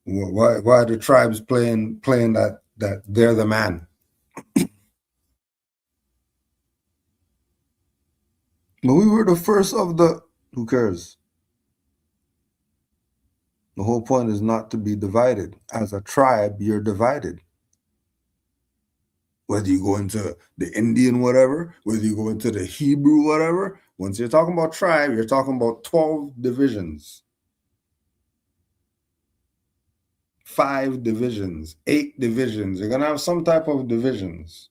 Why are the tribes playing that they're the man? But we were the first of the. Who cares? The whole point is not to be divided. As a tribe, you're divided. Whether you go into the Indian whatever, whether you go into the Hebrew whatever, once you're talking about tribe, you're talking about 12 divisions. 5 divisions, 8 divisions. You're going to have some type of divisions.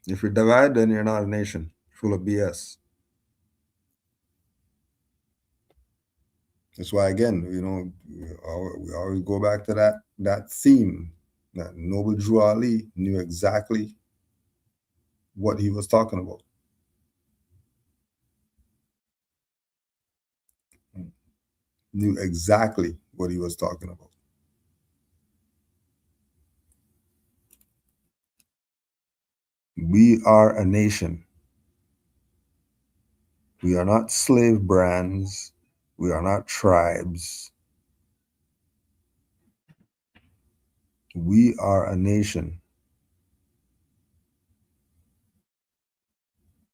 If you're divided, then you're not a nation. Full of BS. That's why, again, we always go back to that theme that Noble Drew Ali knew exactly what he was talking about. Knew exactly what he was talking about. We are a nation. We are not slave brands. We are not tribes. We are a nation.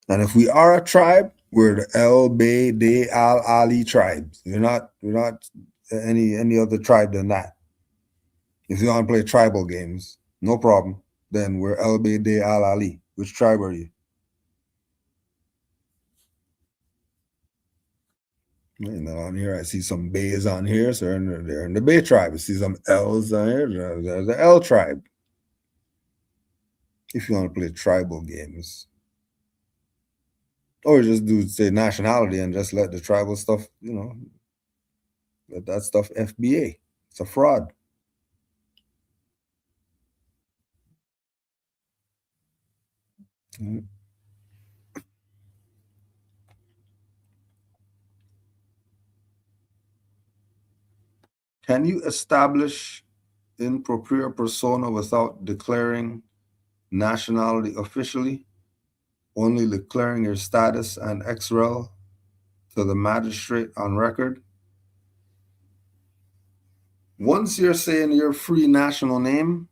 And if we are a tribe, we're the El Bay De Al Ali tribes. We're not any other tribe than that. If you want to play tribal games, no problem. Then we're El Bay De Al Ali. Which tribe are you? And then on here, I see some Bays on here, so they're in the Bay tribe. I see some L's on here. They're the L tribe. if you want to play tribal games. Or just do, say, nationality and just let the tribal stuff, let that stuff FBA. It's a fraud. Mm. Can you establish in propria persona without declaring nationality officially, only declaring your status and XREL to the magistrate on record? Once you're saying your free national name,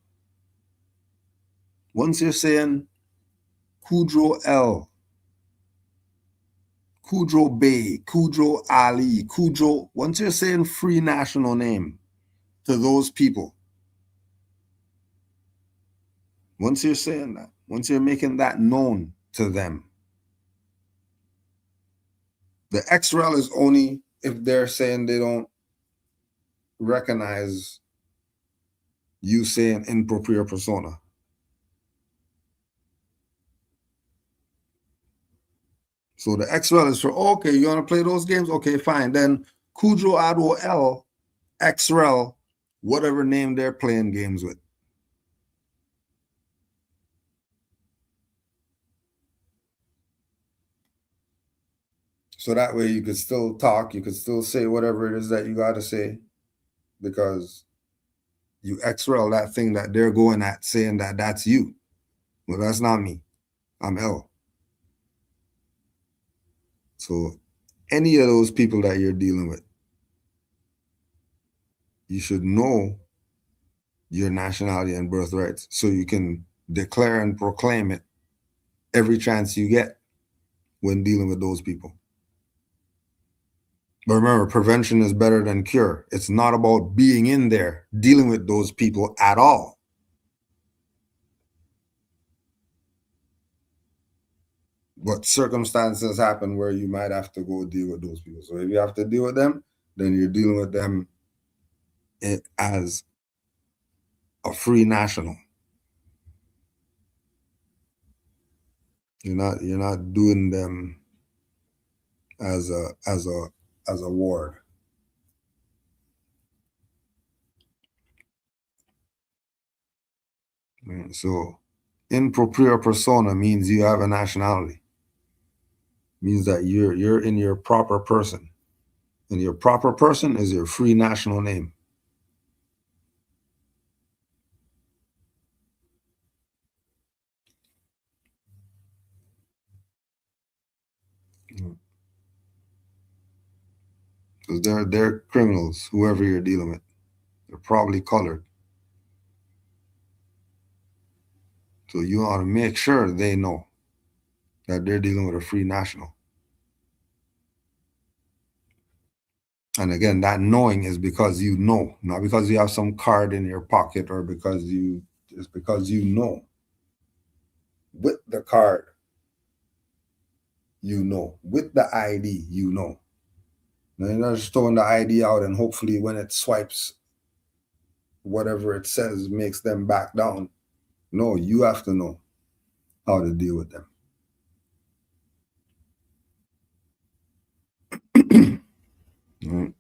once you're saying Kudro L, Kudro Bey, Kudro Ali, Kudro, once you're saying free national name to those people, once you're saying that, once you're making that known to them, the XREL is only if they're saying they don't recognize you saying in propria persona. So the XREL is for, okay, you want to play those games? Okay, fine. Then Kudro Ado L, XREL, whatever name they're playing games with. So that way you could still talk, you could still say whatever it is that you got to say, because you XREL that thing that they're going at saying that that's you. Well, that's not me. I'm L. So any of those people that you're dealing with, you should know your nationality and birthrights so you can declare and proclaim it every chance you get when dealing with those people. But remember, prevention is better than cure. It's not about being in there, dealing with those people at all. But circumstances happen where you might have to go deal with those people. So if you have to deal with them, then you're dealing with them as a free national. You're not doing them as a ward. Right? So in propria persona means you have a nationality. Means that you're in your proper person. And your proper person is your free national name. Because they're criminals, whoever you're dealing with. They're probably colored. So you want to make sure they know that they're dealing with a free national. And again, that knowing is because you know, not because you have some card in your pocket or it's because you know. With the card, you know. With the ID, you know. Now, you're not just throwing the ID out and hopefully when it swipes, whatever it says makes them back down. No, you have to know how to deal with them. Right.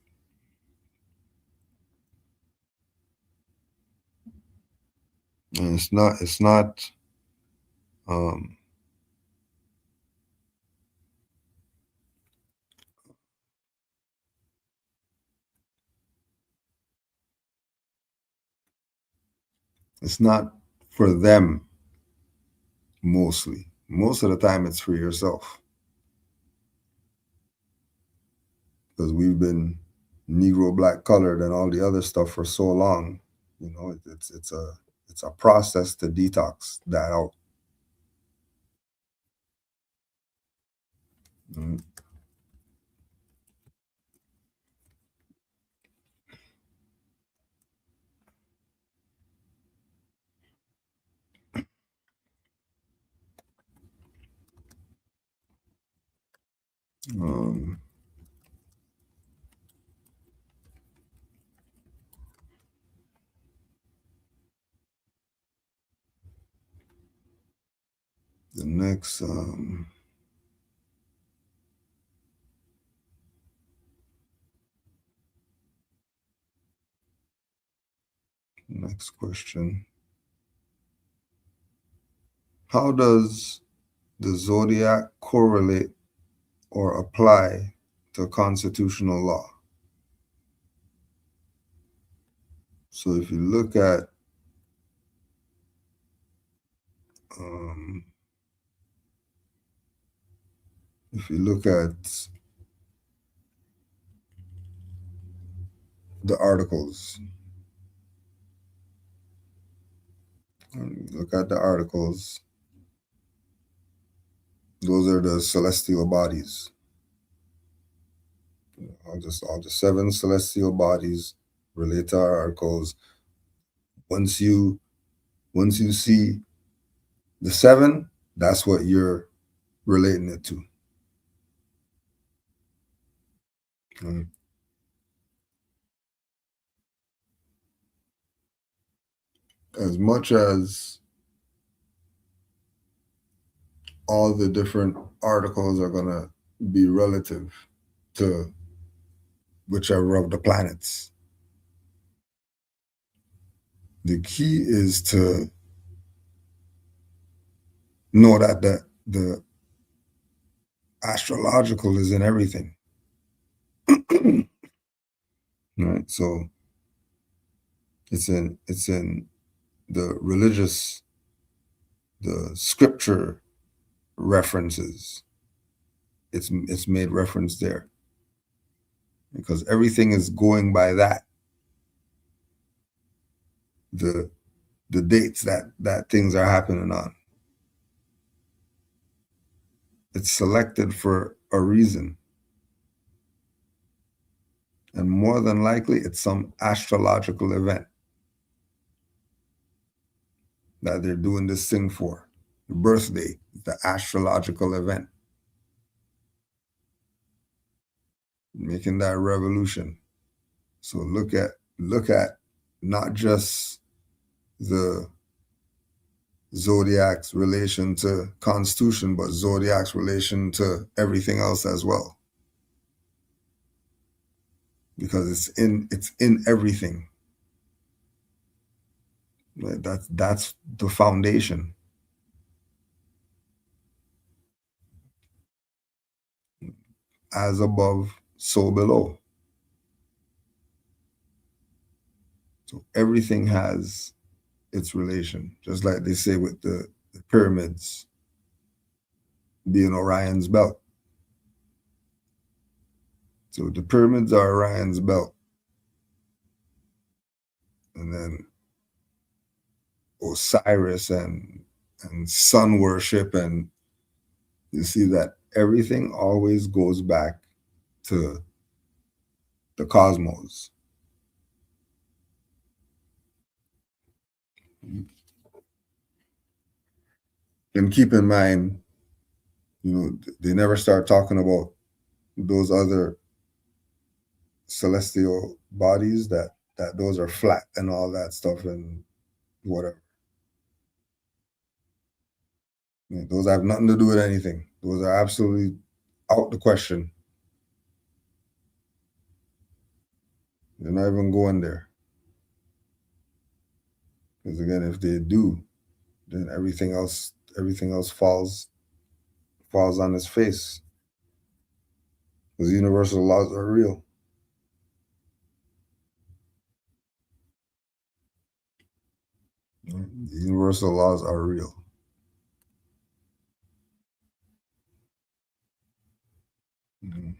And it's not it's not for them mostly. Most of the time it's for yourself. Because we've been Negro, black, colored, and all the other stuff for so long. It's a process to detox that out. Mm. Um, The next next question. How does the zodiac correlate or apply to constitutional law? So if you look at the articles, those are the celestial bodies. All the 7 celestial bodies relate to our articles. Once you see the 7, that's what you're relating it to. As much as all the different articles are going to be relative to whichever of the planets, the key is to know that the astrological is in everything. Right? So it's in the religious, the scripture references. It's made reference there because everything is going by that. The dates that things are happening on. It's selected for a reason. And more than likely, it's some astrological event that they're doing this thing for. The birthday, the astrological event. Making that revolution. So look at not just the zodiac's relation to constitution, but zodiac's relation to everything else as well. Because it's in everything. Right? That's the foundation. As above, so below. So everything has its relation, just like they say with the pyramids being Orion's belt. So the pyramids are Orion's belt. And then Osiris and sun worship, and you see that everything always goes back to the cosmos. And keep in mind, they never start talking about those other celestial bodies that those are flat and all that stuff and whatever. Those have nothing to do with anything. Those are absolutely out the question. They're not even going there. Because again, if they do, then everything else falls on its face. Because universal laws are real. The universal laws are real. Mm-hmm.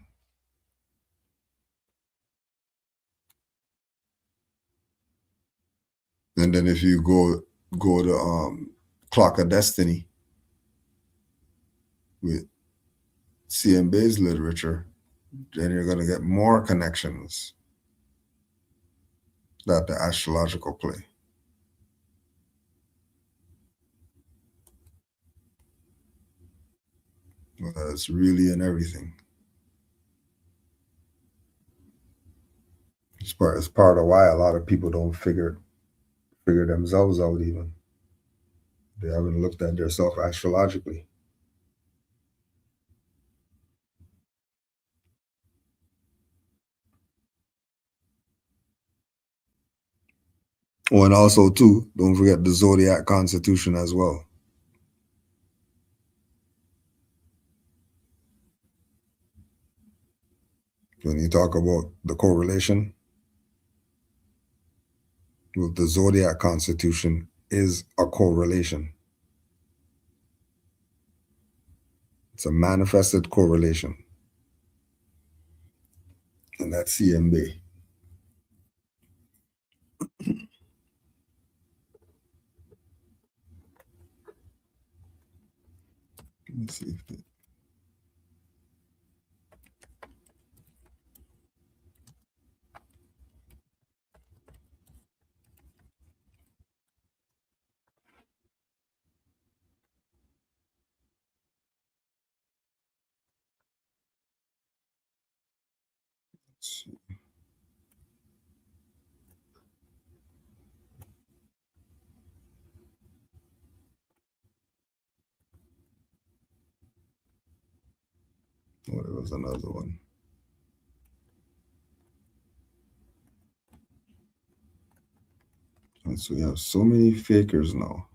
And then if you go to Clock of Destiny with C.M. Bayes literature, then you're going to get more connections that the astrological play. Well, it's really in everything. It's part of why a lot of people don't figure themselves out even. They haven't looked at themselves astrologically. Oh, and also too, don't forget the Zodiac Constitution as well. When you talk about the correlation, well, the Zodiac Constitution is a correlation. It's a manifested correlation. And that's CMB. Let me see if oh, there was another one. And so we have so many fakers now.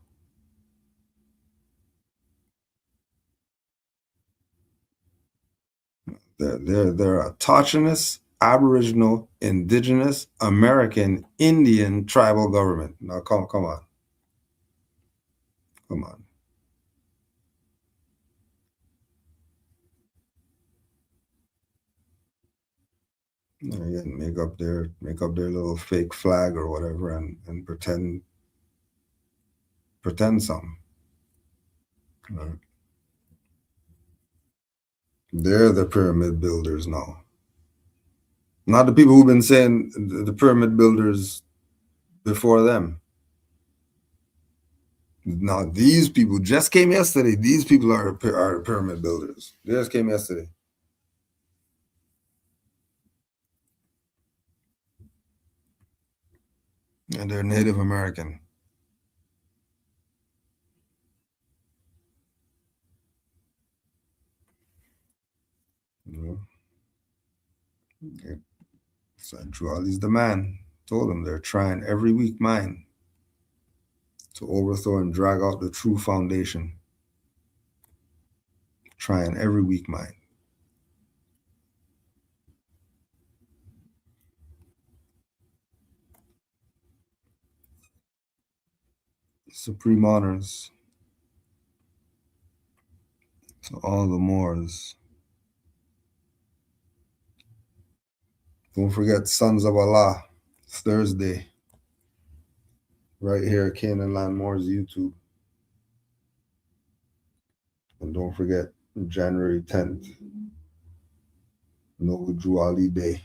They're autochthonous, Aboriginal, Indigenous, American, Indian tribal government. Now come on. Come on. Again, make up their little fake flag or whatever and pretend some. Right. They're the pyramid builders now. Not the people who've been saying the pyramid builders before them. Now these people just came yesterday. These people are pyramid builders. They just came yesterday. And they're Native American. Yeah. So Juali's the man. Told him they're trying every weak mind to overthrow and drag out the true foundation. Trying every weak mind. Supreme honors to all the Moors. Don't forget Sons of Allah. It's Thursday. Right here at Canaanland Moors YouTube. And don't forget January 10th. Noble Juali Day.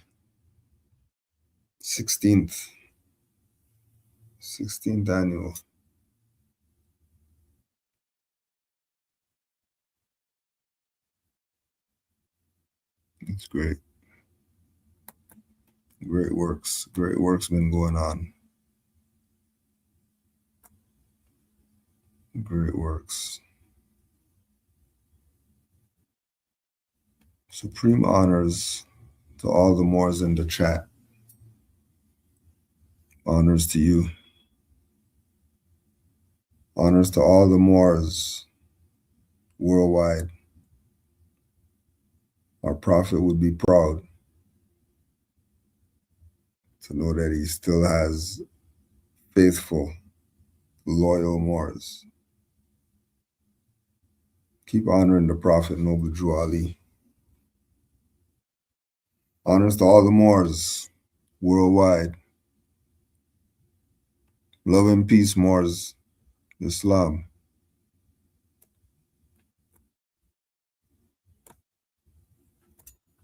16th annual. It's great. Great works been going on. Great works. Supreme honors to all the Moors in the chat. Honors to you. Honors to all the Moors worldwide. Our Prophet would be proud to know that he still has faithful, loyal Moors. Keep honoring the Prophet Noble Juali. Honors to all the Moors worldwide. Love and peace, Moors. Islam.